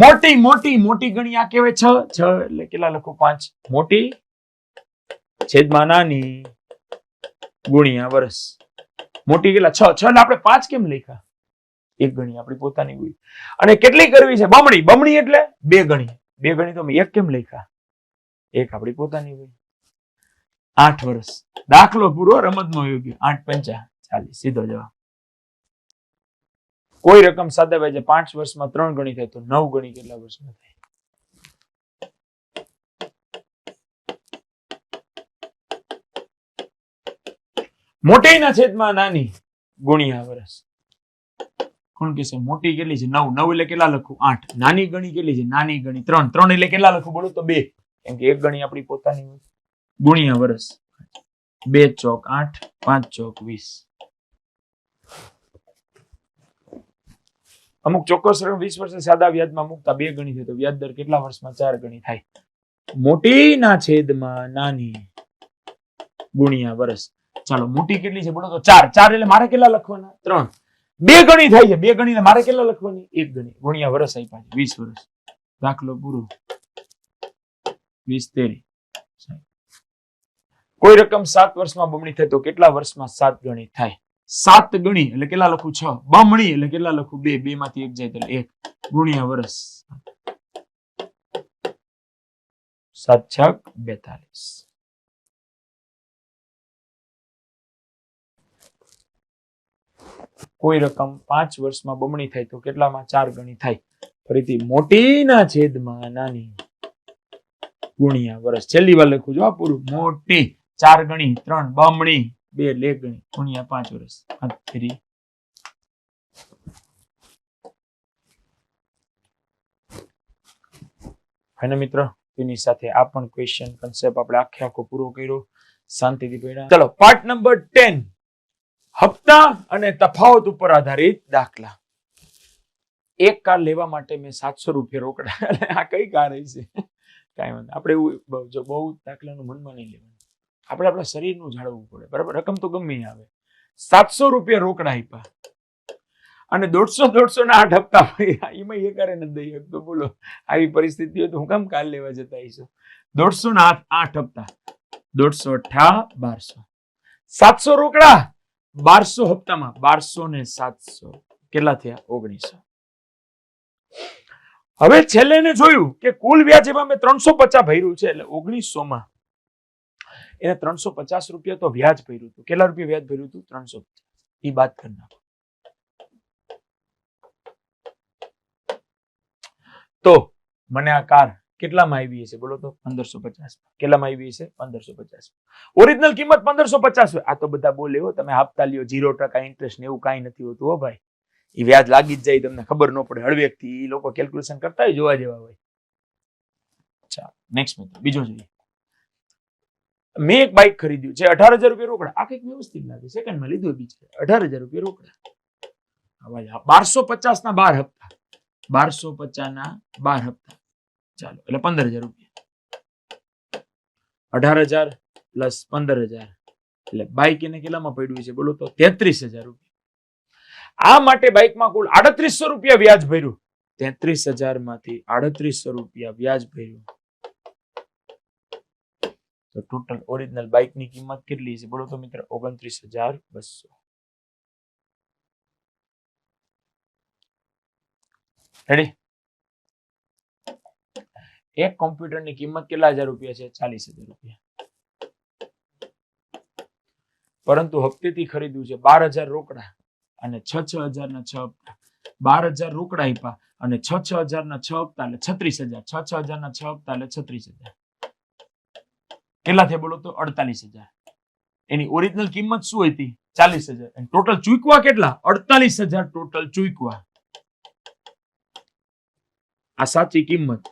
Speaker 2: મોટી મોટી મોટી ગણી આ કહેવાય 6. 6 એટલે કેટલા લખો? 5. મોટી છેદમાં નાની ગુણ્યા વર્ષ. મોટી કેટલા? 6. 6 એટલે આપણે 5 કેમ લખ્યા? એક ગણી આપણી પોતાની હોય. અને કેટલી કરવી છે? બમણી. બમણી એટલે બે ગણી. બે ગણી તો એક કેમ લખ્યા? એક આપણી પોતાની હોય. 8 વર્ષ. દાખલો પૂરો. રમતનો યોગ્ય. 8 પંચા 40. સીધો જવાબ. કોઈ રકમ સાદા છે 5 વર્ષમાં 3 ગણી થાય તો 9 ગણી કેટલા વર્ષમાં થાય? મોટીના છેદમાં નાની ગુણ્યા વર્ષ. કોણ કહેશે? મોટી કેટલી છે? 9. 9 એટલે કેટલા લખું? 8. નાની ગણી કેટલી છે? નાની ગણી 3. 3 એટલે કેટલા લખું? બોલો તો 2. કેમ કે એક ગણી આપણી પોતાની હોય. ગુણ્યા વર્ષ. 2 ચોક 8, 5 ચોક 20. અમુક ચોક્કસ રકમ 20 વર્ષે સાદા વ્યાજમાં મુકતા 2 ગણી થાય તો વ્યાજ દર કેટલા વર્ષમાં 4 ગણી થાય? મોટીના છેદમાં નાની ગુણ્યા વર્ષ. ચાલો મોટી કેટલી છે? બોલો તો 4. 4 એટલે મારે કેટલા લખવાના? 3. 2 ગણી થાય છે. 2 ગણી એટલે મારે કેટલા લખવાની? 1 ગણી. ગુણ્યા વર્ષ આપ્યા છે 20 વર્ષ. દાખલો પૂરો. 20 તેરી. કોઈ રકમ 7 વર્ષમાં બમણી થાય તો કેટલા વર્ષમાં 7 ગણી થાય? 7 ગણી એટલે કેટલા લખું? 6. બમણી એટલે કેટલા લખું? 2. 2 માંથી 1 જાય એટલે 1 ગુણ્યા વર્ષ. 7 છક 42. કોઈ રકમ 5 વર્ષમાં બમણી થાય તો કેટલામાં 4 ગણી થાય? ફરીથી મોટીના છેદમાં નાની ગુણ્યા વર્ષ. છેલ્લી વાર લખું જો આ પૂરું. મોટી 4 ગણી 3 બમણી 2 એટલે 1 ગણી ગુણ્યા 5 વર્ષ. 3. અને મિત્ર તેની સાથે આ પણ ક્વેશ્ચન કન્સેપ્ટ આપણે આખો પૂરો કર્યો. શાંતિથી પડ્યા. ચલો પાર્ટ નંબર 10. હપ્તા અને તફાવત ઉપર આધારિત દાખલા. એક કાર લેવા માટે મેં 700 રૂપિયા રોકડા. આ કઈ કાર હશે? કાંઈ વાંધો. આપણે એવું જો બહુ દાખલાનું મનમાં નહીં લેવાનું. આપણે આપણા શરીરનું જાળવવું પડે. બરાબર? રકમ તો ગમે આવે. 700 રૂપિયા રોકડા આપ્યા અને 150 ના 8 હપ્તા. એમાં એક હારે નથી દઈ શકતો. બોલો આવી પરિસ્થિતિ હોય તો હું કામ કાર લેવા જતા હશો? 150 ના 8 હપ્તા. 150 1200. 700 રોકડા 1200 હપ્તામાં. 1200 ને 700 કેટલા થયા? 1900. હવે છેલ્લે ને જોયું કે કુલ વ્યાજ એમાં મેં 350 ભર્યું છે એટલે 1900 માં એને 350 રૂપિયા તો વ્યાજ ભર્યું હતું. કેટલા રૂપિયા વ્યાજ ભર્યું હતું? 350. એ બાદ કરી નાખો. તો મને આ કાર કેટલામાં આવી હશે? બોલો તો 1550. કેટલામાં આવી હશે? 1550. ઓરિજિનલ કિંમત 1550 હોય. આ તો બધા બોલે હો તમે હપ્તા લ્યો 0% ઇન્ટરેસ્ટ ને એવું કાંઈ નથી હોતું હો ભાઈ. એ વ્યાજ લાગી જ જાય તમને ખબર ન પડે. હળવેકથી એ લોકો કેલ્ક્યુલેશન કરતા હોય જોવા જેવા હોય. ચાલો નેક્સ્ટ મિત્ર બીજો જોઈએ. મેં એક બાઇક ખરીદ્યું છે 18,000 રૂપિયા રોકડા. આ કઈક વ્યવસ્થિત લાગે. સેકન્ડમાં લીધું બીજું 18,000 રૂપિયા રોકડા. 1250 ના 12 હપ્તા. 1250 ના 12 હપ્તા. ચાલો એટલે 15,000 રૂપિયા. 18,000 પ્લસ 15,000 એટલે બાઇક એને કેટલામાં પડ્યું છે? બોલો તો 33,000 રૂપિયા. આ માટે બાઇકમાં કુલ 3800 રૂપિયા વ્યાજ ભર્યું. 33,000 માંથી 3800 રૂપિયા વ્યાજ ભર્યું તો ટોટલ ઓરિજિનલ બાઇકની કિંમત કેટલી છે? બોલો તો મિત્ર 29,200. રેડી? એક કોમ્પ્યુટરની કિંમત કેટલા હજાર રૂપિયા છે? 40,000 રૂપિયા. પરંતુ હપ્તેથી ખરીદ્યું છે 12,000 રોકડા અને 6,000 ના 6 હપ્તા. 12,000 રોકડા આપ્યા અને 6,000 ના 6 હપ્તા એટલે 36,000. 6,000 ના 6 હપ્તા એટલે 36,000. કેટલા થયા બોલો તો? 48,000. એની ઓરિજિનલ કિંમત શું હતી? 40,000. અને ટોટલ ચૂકવા કેટલા? 48,000 ટોટલ ચૂકવા. આ સાચી કિંમત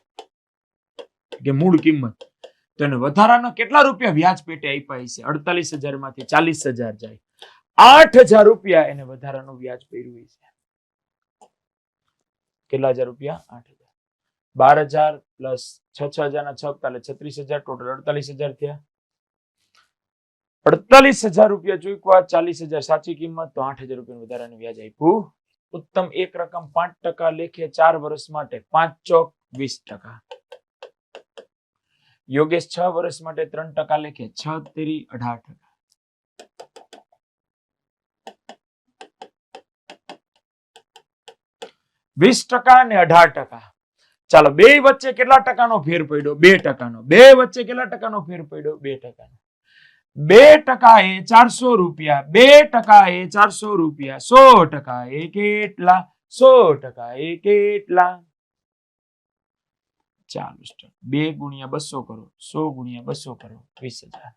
Speaker 2: કે મૂળ કિંમત. તો એને વધારાના કેટલા રૂપિયા વ્યાજ પેટે આપ્યા છે? 48,000 માંથી 40,000 જાય, 8,000 રૂપિયા એને વધારાનું વ્યાજ પડ્યું છે. કેટલા હજાર રૂપિયા? 8,000. 12,000 પ્લસ 6,000 ના 6 હપ્તા એટલે 36,000, ટોટલ 48,000 થયા. 48,000 રૂપિયા ચૂકવા, 40,000 સાચી કિંમત, તો 8,000 રૂપિયા વધારાનું વ્યાજ આપ્યું. ઉત્તમ એક રકમ 5% લેખે 4 વર્ષ માટે, 5 ચોક 20%. યોગેશ 6 વર્ષ માટે 3% લેખે, 6 તેરી 18%. %20 અને 18%. ચાલો, બે વચ્ચે કેટલા ટકાનો ફેર પડ્યો? 2%. બે વચ્ચે કેટલા ટકાનો ફેર પડ્યો? 2%. 2% એ 400 રૂપિયા. 2% એ 400 રૂપિયા. 100% એ કેટલા? 100% એ કેટલા? 40. 2 ગુણ્યા 200 કરો, 100 ગુણ્યા 200 કરો, 20,000.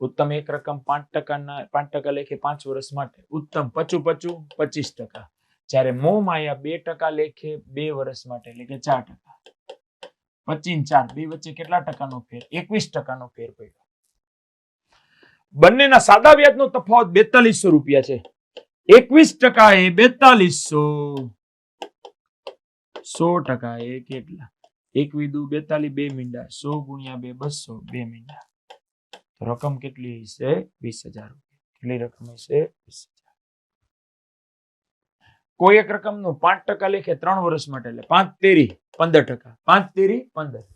Speaker 2: ઉત્તમ એક રકમ 5% લેખે 5 વર્ષ માટે. ઉત્તમ 55 25%. જ્યારે મોહ માયા 2% લેખે 2 વર્ષ માટે એટલે કે 4%. 25 4 બે વચ્ચે કેટલા ટકાનો ફેર? 21% ફેર પડ્યો. બંનેના સાદા વ્યાજનો તફાવત 4200 રૂપિયા છે. 21% એ 4200. 100% એ કેટલા? 1 દુ 42, 2 મીંડા, 100 ગુણ્યા 2 200, 2 મીંડા. રકમ કેટલી હશે? 20,000 રૂપિયા. કેટલી રકમ હશે? 20,000. કોઈ એક રકમનું 5% લેખે 3 વર્ષ માટે એટલે 5 તેરી 15%. 5 તેરી 15.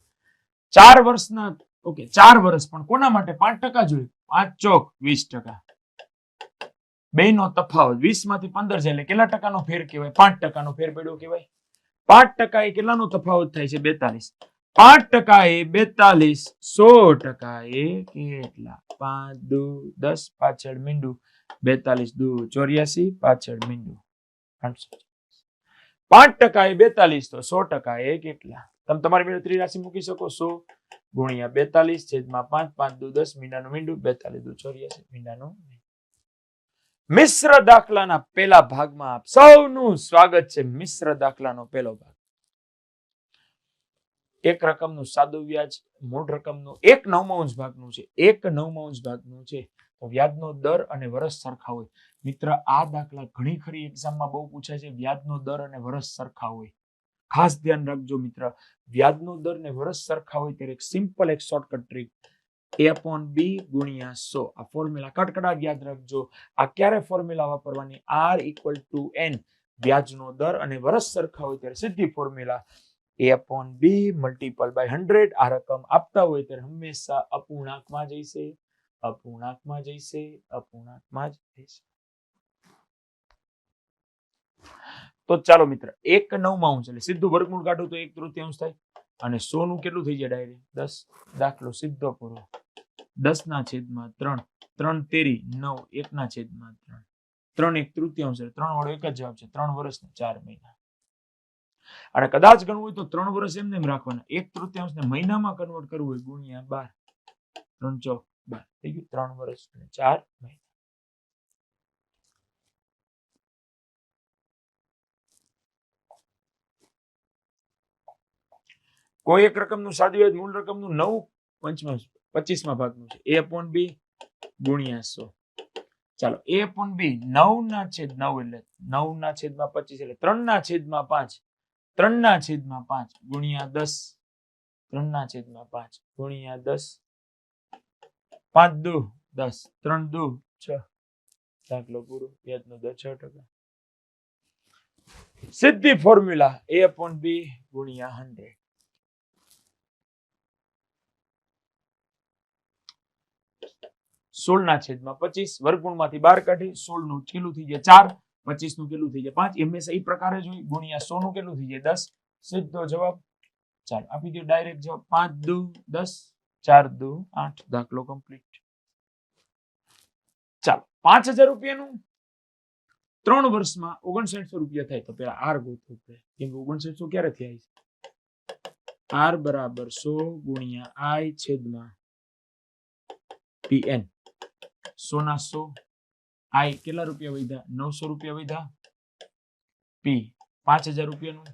Speaker 2: 4 વર્ષના, ઓકે 4 વર્ષ, પણ કોના માટે? 5% જોઈએ. 5 ચોક 20%. બેનો તફાવત 20 માંથી 15 જાય એટલે કેટલા ટકાનો ફેર કહેવાય? 5%નો ફેર પડ્યો કહેવાય. 5% એ કેટલાનો તફાવત થાય છે? 42. 5% એ 42. 100% એ કેટલા? 5 દુ 10, પાછળ મીંડું, 42 દુ 84, પાછળ મીંડું, 5% એ 42, તો 100% એ કેટલા? તમે તમારી ગણતરી રાશિ મૂકી શકો. 100 ગુણ્યા 42 છેદમાં 5, 5 દુ 10, મીંડાનું મીંડું, 42 દુ 84, મીંડાનું. મિશ્ર દાખલાના પહેલા ભાગમાં આપ સૌનું સ્વાગત છે. મિશ્ર દાખલાનો પહેલો ભાગ. એક રકમનું સાદું વ્યાજ મૂળ રકમનું 1/9 ભાગનું છે. 1/9 ભાગનું છે. તો વ્યાજનો દર અને વર્ષ સરખા હોય. મિત્ર, આ દાખલા ઘણી ખરી એક્ઝામમાં બહુ પૂછાય છે. વ્યાજનો દર અને વર્ષ સરખા હોય. ખાસ ધ્યાન રાખજો મિત્ર, વ્યાજનો દર અને વર્ષ સરખા હોય ત્યારે એક સિમ્પલ એક શોર્ટકટ ટ્રીક, A/B ગુણ્યા 100. આ ફોર્મ્યુલા કટકડાટ યાદ રાખજો. આ ક્યારે ફોર્મ્યુલા વાપરવાની? R=N. વ્યાજનો દર અને વર્ષ સરખા હોય ત્યારે સીધી ફોર્મ્યુલા A/B મલ્ટીપલ બાય 100. આ રકમ આપતા હોય ત્યારે હંમેશા અપૂર્ણાંકમાં જઈશે, અપૂર્ણાંકમાં જઈશે, અપૂર્ણાંકમાં જ જઈશે. તો ચાલો મિત્ર, 1/9 એટલે સીધું વર્ગમૂળ કાઢો તો 1/3 થાય. અને 100 નું કેટલું થઈ જાય? ડાયરેક્ટ 10. દાખલો સીધો પૂરો. 10/3. 3 તેરી 9. 1/3. 3 1/3. 3 વાળો એક જ જવાબ છે. 3 વર્ષ ને 4 મહિના. અને કદાચ ગણવું હોય તો 3 વર્ષ એમને એમ રાખવાના. 1/3 ને મહિનામાં કન્વર્ટ કરવું હોય ગુણ્યા 12. 3 ચોક 12 થઈ ગયું. 3 વર્ષ અને 4 મહિના. કોઈ એક રકમનું સાદું વ્યાજ મૂળ રકમનું 9/25 ભાગનું છે. A/B ગુણ્યા 100. ચાલો, A/B 9/9 એટલે 9/25 એટલે 3/5. 3/5 ગુણ્યા 10. 3/5 ગુણ્યા 10. 5 દુ 10. 3 દુ 6. દાખલો પૂરો. વ્યાજનો દર 6%. સીધી ફોર્મ્યુલા A/B ગુણ્યા 100. 16/25 વર્ગમૂળમાંથી 12 કાઢી 16 નું કેટલું થઈ જાય? 4. 25 નું કેટલું થઈ જાય? 5. હંમેશા એ પ્રકારે જ હોય. ગુણ્યા 100 નું કેટલું થઈ જાય? 10. સીધો જવાબ. ચાલો આપી દો ડાયરેક્ટ જવાબ 5 દુ 10 4 દુ 8 દાખલો કમ્પ્લીટ. ચાલો 5000 રૂપિયાનું 3 વર્ષમાં 5900 રૂપિયા થાય તો પેલા આર ગોતવું પડે કેમ કે 5900 ક્યારે થયા છે આર બરાબર 100 ગુણ્યા આઈ છેદમાં પીએન 100 ના 100 આઈ કેટલા રૂપિયા વધ્યા 900 રૂપિયા વધ્યા પી 5000 રૂપિયાનું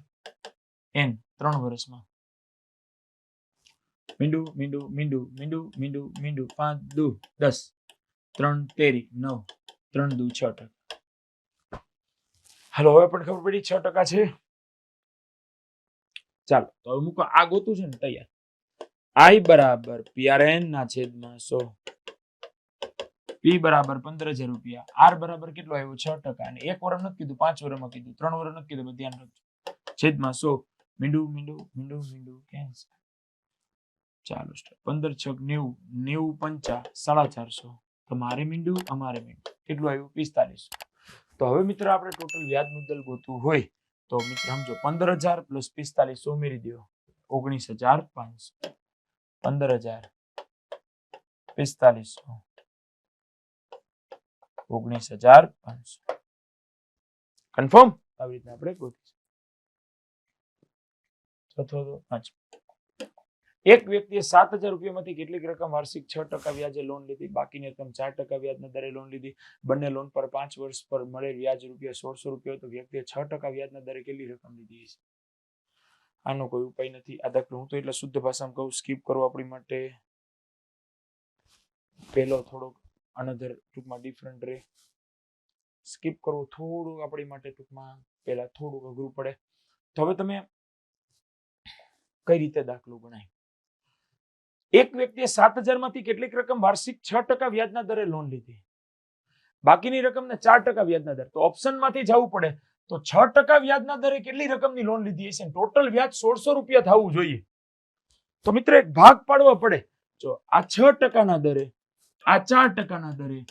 Speaker 2: એન 3 વર્ષમાં મીંડું મીંડું મીંડું મીંડું મીંડું મીંડું 5 દુ 10 3 તેરી 9 3 દુ 6 હાલો હવે પણ ખબર પડી 6% છે ચાલો તો હવે મૂકો આ ગોતું છે ને તૈયાર આઈ બરાબર પીઆરએન ના છેદમાં 100 પી બરાબર 15000 રૂપિયા આર બરાબર કેટલો આવ્યો 6% અને 1 વર્ષ નથી કીધું 5 વર્ષમાં કીધું 3 વર્ષ નથી કીધું ધ્યાન રાખજો છેદમાં 100 મીંડું મીંડું મીંડું મીંડું કેન્સલ ચાલો 15 6 90 90 5 450 તમારે મીંડું અમારે મીંડું કેટલું આવ્યું 4500 તો હવે મિત્ર આપણે ટોટલ વ્યાજ મુદ્દલ ગોતવું હોય તો મિત્ર સમજો 15000 પ્લસ 4500 ઉમેરી દો 19500 15000 4500 19500 કન્ફર્મ આવી રીતના આપણે ગોતીશું અથવા તો પાંચ એક વ્યક્તિએ 7000 રૂપિયામાંથી કેટલીક રકમ વાર્ષિક 6% વ્યાજે લોન લીધી બાકીની રકમ 4% વ્યાજના દરે લોન લીધી બંને લોન પર 5 વર્ષ પર મળેલ વ્યાજ રૂપિયા 1600 રૂપિયા તો વ્યક્તિએ 6% વ્યાજના દરે કેટલી રકમ લીધી છે આનો કોઈ ઉપાય નથી આ દાખલો હું તો એટલે શુદ્ધ ભાષામાં કહું સ્કીપ કરો આપણી માટે પહેલો થોડોક અનધર ટૂંકમાં ડિફરન્ટ રહે સ્કીપ કરવું થોડું આપણી માટે ટૂંકમાં પહેલા થોડું અઘરું પડે તો હવે તમે કઈ રીતે દાખલો ગણાય એક વ્યક્તિએ 7000 માંથી કેટલીક રકમ વાર્ષિક 6% વ્યાજના દરે લોન લીધી બાકીની રકમને 4% વ્યાજના દર તો ઓપ્શન માંથી જવું પડે તો 6% વ્યાજના દરે કેટલી રકમની લોન લીધી હશે ટોટલ વ્યાજ 1600 રૂપિયા થવું જોઈએ તો મિત્ર એક ભાગ પાડવો પડે જો આ 6% ના દરે આ 4% ના દરે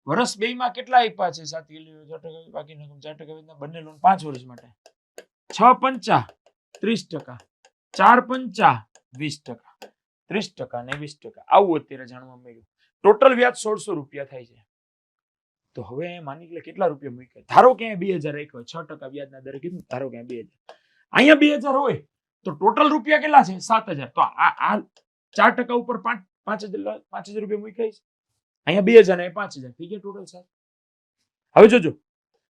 Speaker 2: વર્ષ 2 માં કેટલા આપ્યા છે સાથી 6% બાકીની રકમ 4% વ્યાજના બંને લોન 5 વર્ષ માટે 6 5 30% 4 5 20% 30% ને 20% આવું અત્યારે જાણવા મળ્યું ટોટલ વ્યાજ 1600 રૂપિયા થાય છે તો હવે માની લે કેટલા રૂપિયા મૂક્યા ધારો કે 2000 રાખ્યો 6% વ્યાજના દરે કીધું ધારો કે 2000 અહીંયા 2000 હોય તો ટોટલ રૂપિયા કેટલા છે 7000 તો આ 4% ઉપર 5000 રૂપિયા મૂક્યા છે અહીંયા 2000 ને 5000 થઈ ગયા ટોટલ 7 હવે જોજો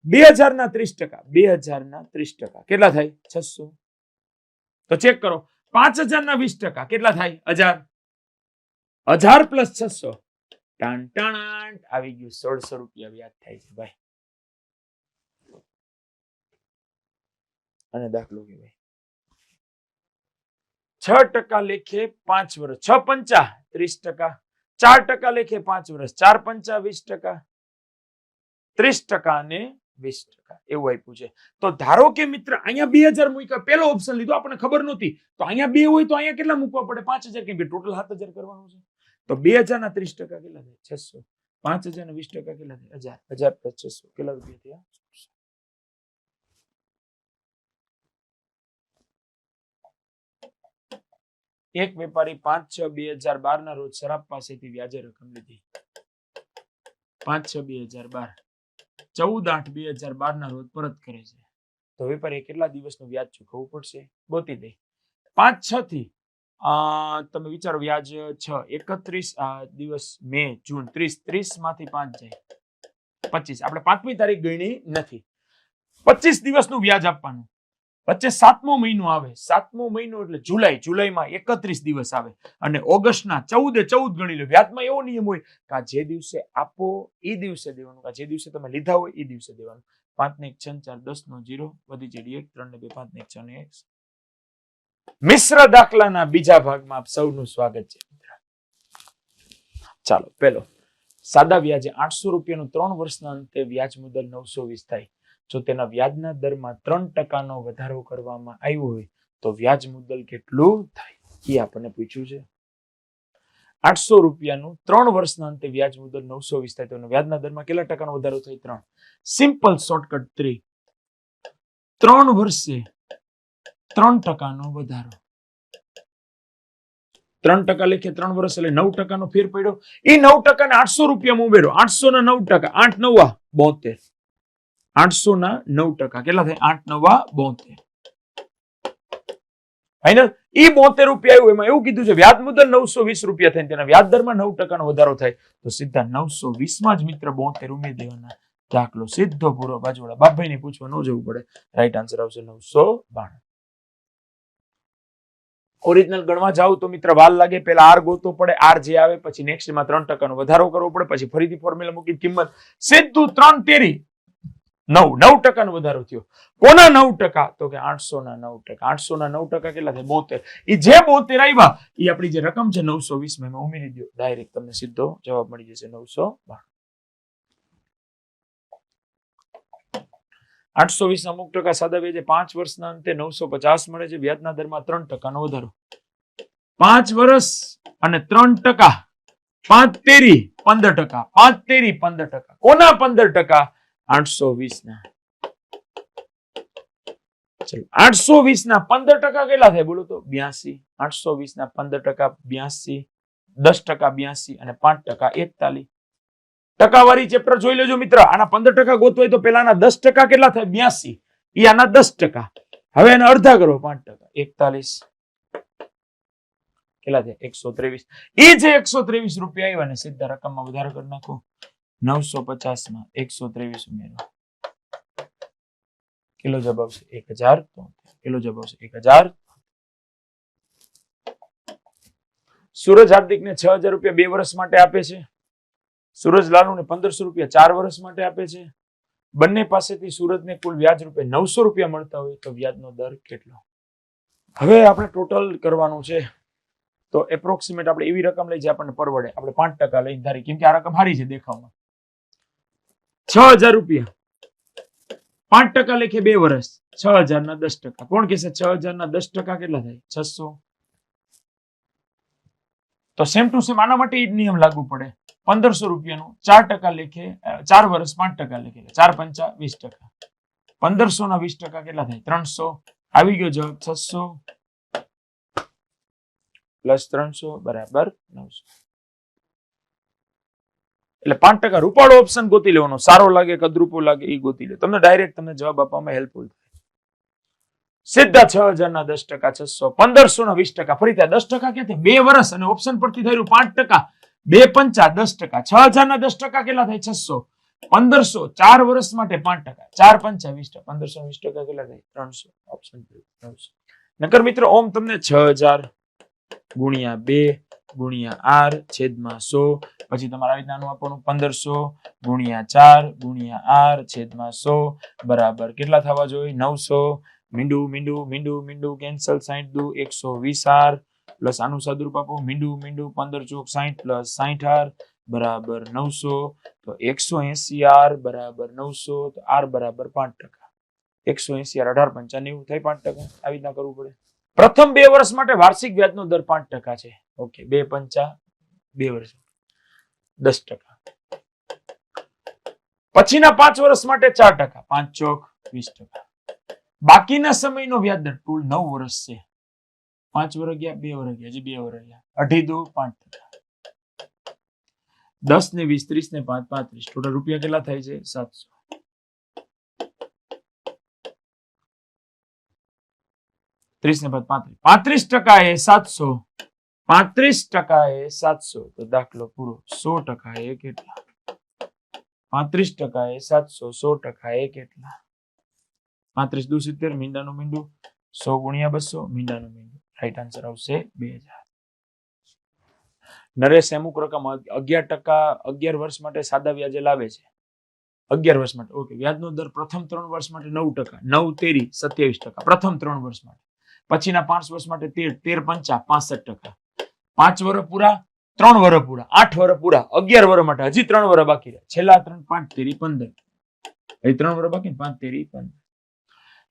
Speaker 2: 2000 ના 30% 2000 ના 30% કેટલા થાય 600 તો ચેક કરો 5000 ના 20% કેટલા થાય 1000 પ્લસ 600 ટાણ ટાણ આવી ગયું 1600 રૂપિયા વ્યાજ થાય છે ભાઈ અને દાખલો કે ભાઈ 6% લેખે 5 વર્ષ 6 5 30% 4% લેખે 5 વર્ષ 4 5 20% 30% અને 20% એવું આપ્યું છે તો ધારો કે મિત્ર અહીંયા 2000 મૂક્યા પેલો ઓપ્શન લીધો આપણને ખબર નહોતી તો અહીંયા 2 હોય તો અહીંયા કેટલા મૂકવા પડે 5000 કેમ કે ટોટલ 7000 કરવાનું છે તો 2000 ના 30% કેટલા થાય 600 5000 ના 20% કેટલા થાય 1000 પ્લસ 600 કેટલા રૂપિયા થયા એક વેપારી 5/6/2012 ના રોજ શરાબ પાસેથી વ્યાજે રકમ લીધી 5/6/2012 14/8/2012 ના રોજ પરત કરે છે તો વેપારીએ કેટલા દિવસનું વ્યાજ ચૂકવવું પડશે ગોતી દે 5/6 થી તમે વિચારો વ્યાજ 6 31 દિવસ મે જૂન 30 માંથી 5 જાય 25 આપણે 5મી તારીખ ગણી નથી 25 દિવસનું વ્યાજ આપવાનું વચ્ચે 7મો મહિનો આવે 7મો મહિનો એટલે જુલાઈમાં 31 દિવસ આવે અને ઓગસ્ટના 14 ગણી લો વ્યાજમાં એવો નિયમ હોય કે જે દિવસે આપો એ દિવસે દેવાનું કે જે દિવસે તમે લીધા હોય એ દિવસે દેવાનું 5 ને 1 6 4 10 નો 0 વધી જડી 1 3 ને 2 5 ને 1 6 ને 1 મિશ્ર દાખલાના બીજા ભાગમાં આપ સૌનું સ્વાગત છે ચાલો પેલો સાદા વ્યાજે 800 રૂપિયાનું 3 વર્ષના અંતે વ્યાજ મુદ્દલ 920 થાય જો તેના વ્યાજના દરમાં 3% નો વધારો કરવામાં આવ્યો હોય તો વ્યાજ મુદ્દલ કેટલું થાય એ આપણને પૂછ્યું છે 800 રૂપિયાનું 3 વર્ષના અંતે વ્યાજ મુદ્દલ 920 થાય તો વ્યાજના દરમાં કેટલા ટકાનો વધારો થાય 3 સિમ્પલ શોર્ટકટ 3 વર્ષે 3% નો વધારો 3% લેખે 3 વર્ષ એટલે 9% ફેર પડ્યો. એ 9% ને 800 રૂપિયામાં ઉમેરો. 800 ના 9%, 8 9 72. 800 ના 9% કેટલા થાય? 8 9 72. ફાઈનલ. ઈ 72 રૂપિયા આવ્યું, એમાં એવું કીધું છે વ્યાજ મુદ્દલ 920 રૂપિયા થાય, તેના વ્યાજ દરમાં 9% નો વધારો થાય, તો સીધા 920 માં જ મિત્ર 72 ઉમેરી દેવાના. દાખલો સીધો પૂરો. બાજુવાળા બાપભાઈ ને પૂછવા ન જવું પડે. રાઈટ આન્સર આવશે 992. ઓરિજિનલ ગણવા જાવ તો મિત્ર વાર લાગે. પેલા આર ગોતવો પડે, આર જે આવે પછી નેક્સ્ટ માં 3% નો વધારો કરવો પડે, પછી ફરીથી ફોર્મ્યુલા મૂકી કિંમત સીધું 3 તેરી 9% નો વધારો થયો. કોના 9%? તો કે 800 ના 9%. 800 ના 9% કેટલા થાય? 72. એ જે 72 આવ્યા એ આપણી જે રકમ છે 920 માં એમાં ઉમેરી દો. ડાયરેક્ટ તમને સીધો જવાબ મળી જશે 992. 820 ના અમુક ટકા સાદા વ્યાજે 5 વર્ષના અંતે 950 મળે છે. વ્યાજના દરમાં 3% નો વધારો. 5 વર્ષ અને 3%. 5 તેરી 15%. 5 તેરી 15%. કોના 15%? 820 ના. ચલો 820 ના 15% કેટલા થાય બોલો તો? 82. 820 ના 15% 82, 10% 82 અને 5% 41. ટકાવારી ચેપ્ટર જોઈ લેજો મિત્ર. આના 15% ગોતવાય તો પેલાના 10% કેટલા થાય? 82. ઈ આના 10%. હવે એને અડધા કરો. 5%. 41 કેટલા થાય? 123. ઈ જે 123 રૂપિયા આવ્યા ને સીધા રકમમાં વધારો કરી નાખો. 950 માં 123 ઉમેરો. કેટલો જવાબ આવશે? 1000. કેટલો જવાબ આવશે? 1000. સૂરજ હાર્દિકને 6000 રૂપિયા 2 વર્ષ માટે આપે છે. સૂરજ લાલુને 1500 રૂપિયા 4 વર્ષ માટે આપે છે. બંને પાસેથી સૂરજને કુલ વ્યાજ રૂપે 900 રૂપિયા મળતા હોય તો વ્યાજનો દર કેટલો? હવે આપણે ટોટલ કરવાનું છે. તો એપ્રોક્સિમેટ આપણે એવી રકમ લઈ જે આપણને પરવડે. આપણે 5% લઈને ધારી, કેમ કે આ રકમ સારી છે દેખાવમાં. 6000 રૂપિયા 5% લેખે 2 વર્ષ. 6000 ના 10%. કોણ કહેશે 6000 ના 10% કેટલા થાય? 600. તો સેમ ટુ સેમ આના માટે જ નિયમ લાગુ પડે. 1500 રૂપિયાનું 4% લેખે 4 વર્ષ 5% લેખે 4 5 20%. 1500 ના 20% કેટલા થાય? 300. આવી ગયો જવાબ 600 પ્લસ 300 બરાબર 900. એટલે 5% રૂપાળો ઓપ્શન ગોતી લેવાનો. સારો લાગે કદરૂપો લાગે એ ગોતી લે. તમને ડાયરેક્ટ તમને જવાબ આપવામાં હેલ્પફુલ થાય. સીધા 6000 ના 10%, 600. 1500 ના 20%. ફરી ત્યાં 10% ક્યાંથી? 2 વર્ષ અને ઓપ્શન પરથી થયું 5%. 2 5 10%. 6000 ના 10% કેટલા થાય? 600. 1500 4 વર્ષ માટે 5%. 4 5 20%. 1500 20% કેટલા થાય? 300. ઓપ્શન 900. નકર મિત્રો ઓમ તમને 6000 ગુણ્યા 2 ગુણ્યા r છેદમાં 100. પછી તમારે આવી રીતના આપવાનું 1500 ગુણ્યા 4 ગુણ્યા r છેદમાં 100 બરાબર કેટલા થવા જોઈએ? 900. મીંડું મીંડું મીંડું મીંડું કેન્સલ. 60 દુ 120 r પ્લસ આનું સદરૂપ આપો મીંડું મીંડું 15 ચોક 60 પ્લસ 60 r બરાબર 900. તો 180 r બરાબર 900. તો r બરાબર 5%. 180 r 18 5 90 થાય 5%. આવી રીતના કરવું પડે. પ્રથમ 2 વર્ષ માટે વાર્ષિક વ્યાજનો દર 5% છે. ઓકે 2 5 2 વર્ષ 10%. પછીના 5 વર્ષ માટે 4%. 5 ચોક 20%. બાકીના સમયનો વ્યાજ દર કુલ 9 વર્ષ છે. 5 વર્ષ ગયા 2 વર્ષ ગયા, હજી 2 વર્ષ ગયા. 18 દુ 5%. 10 ને 20 30 ને 5 35. ટોટલ રૂપિયા કેટલા થાય છે? 700. 30 ને 5 35% એ 700. 35% એ 700. તો દાખલો પૂરો. 100% એ કેટલા? 35% એ 700. 100% એ કેટલા? 35 દુ 70. મીંડાનું મીંડું 100 ગુણ્યા 200. મીંડાનું મીંડું. રાઈટ આન્સર આવશે 2000. નરેશ અમુક રકમ 11% 11 વર્ષ માટે સાદા વ્યાજે લાવે છે. 11 વર્ષ માટે. ઓકે વ્યાજનો દર પ્રથમ 3 વર્ષ માટે 9%. 9 તેરી 27%. પ્રથમ 3 વર્ષ માટે. પછીના 5 વર્ષ માટે 13 13 5 65%. 5 વર્ષ પૂરા 3 વર્ષ પૂરા 8 વર્ષ પૂરા 11 વર્ષ માટે હજી 3 વર્ષ બાકી રહ્યા. છેલ્લા 3 5 તેરી 15. હજી 3 વર્ષ બાકી 5 તેરી 15.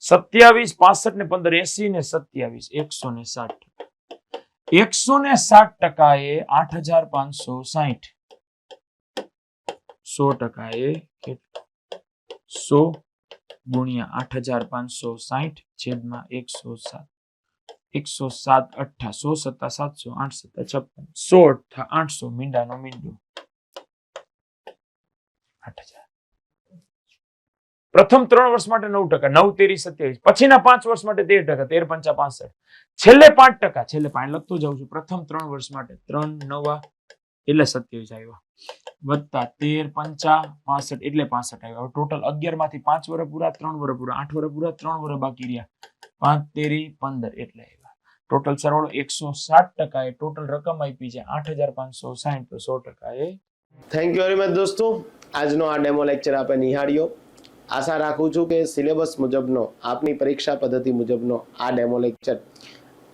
Speaker 2: 27 65 ને 15 80 ને 27 160%. 160% એ 8560. 100% એ કેટલું? 100 ગુણ્યા 8560 છેદમાં 107. 107 8 100 સત્તા 700 8 સત્તા 56 100 8 800 મીંડાનો મીંડો 8000. પ્રથમ 3 વર્ષ માટે 9%, 9 તેરી 27, પછીના 5 વર્ષ માટે 13%, 13 પંચા 65, છેલ્લે 5%, છેલ્લે 5 લખતો જાઉં છું. પ્રથમ 3 વર્ષ માટે 3 9 એટલે 27 આવ્યા, વત્તા 13 પંચા 65 એટલે 65 આવ્યા. ટોટલ 11 માંથી 5 વર્ષ પૂરા, 3 વર્ષ પૂરા, 8 વર્ષ પૂરા, 3 વર્ષ બાકી રહ્યા, 5 તેરી 15 એટલે આવ્યા. ટોટલ સરવાળો 107% એ ટોટલ રકમ આપી છે 8560, તો 100% એ.
Speaker 1: થેન્ક યુ વેરી મચ દોસ્તો. આજનો આ ડેમો લેક્ચર આપણે નિહાળ્યો. આશા રાખું છું કે સિલેબસ મુજબનો, આપની પરીક્ષા પદ્ધતિ મુજબનો આ ડેમો લેક્ચર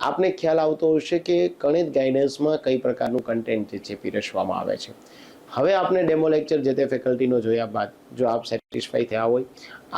Speaker 1: આપને ખ્યાલ આવતો હશે કે ગણિત ગાઈડન્સમાં કઈ પ્રકારનું કન્ટેન્ટ જે છે પીરસવામાં આવે છે. હવે આપને ડેમો લેક્ચર જે તે ફેકલ્ટીનો જોયા બાદ જો આપ સેટિસ્ફાઈ થયા હોય,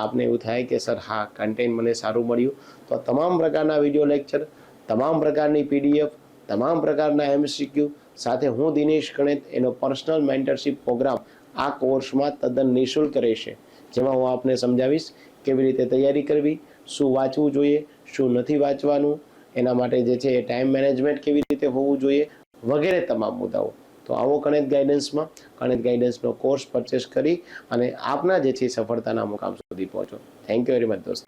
Speaker 1: આપને એવું થાય કે સર હા કન્ટેન્ટ મને સારું મળ્યું, તો તમામ પ્રકારના વિડીયો લેક્ચર, તમામ પ્રકારની પીડીએફ, તમામ પ્રકારના એમસીક્યુ સાથે હું દિનેશ ગણિત એનો પર્સનલ મેન્ટરશિપ પ્રોગ્રામ આ કોર્સમાં તદ્દન નિઃશુલ્ક રહેશે, જેમાં હું આપને સમજાવીશ કેવી રીતે તૈયારી કરવી, શું વાંચવું જોઈએ, શું નથી વાંચવાનું, એના માટે જે છે એ ટાઈમ મેનેજમેન્ટ કેવી રીતે હોવું જોઈએ, વગેરે તમામ મુદ્દાઓ. તો આવો ગણિત ગાઈડન્સમાં, ગણિત ગાઈડન્સનો કોર્સ પરચેસ કરી અને આપના જે છે સફળતાના મુકામ સુધી પહોંચો. થેન્ક યુ વેરી મચ દોસ્તો.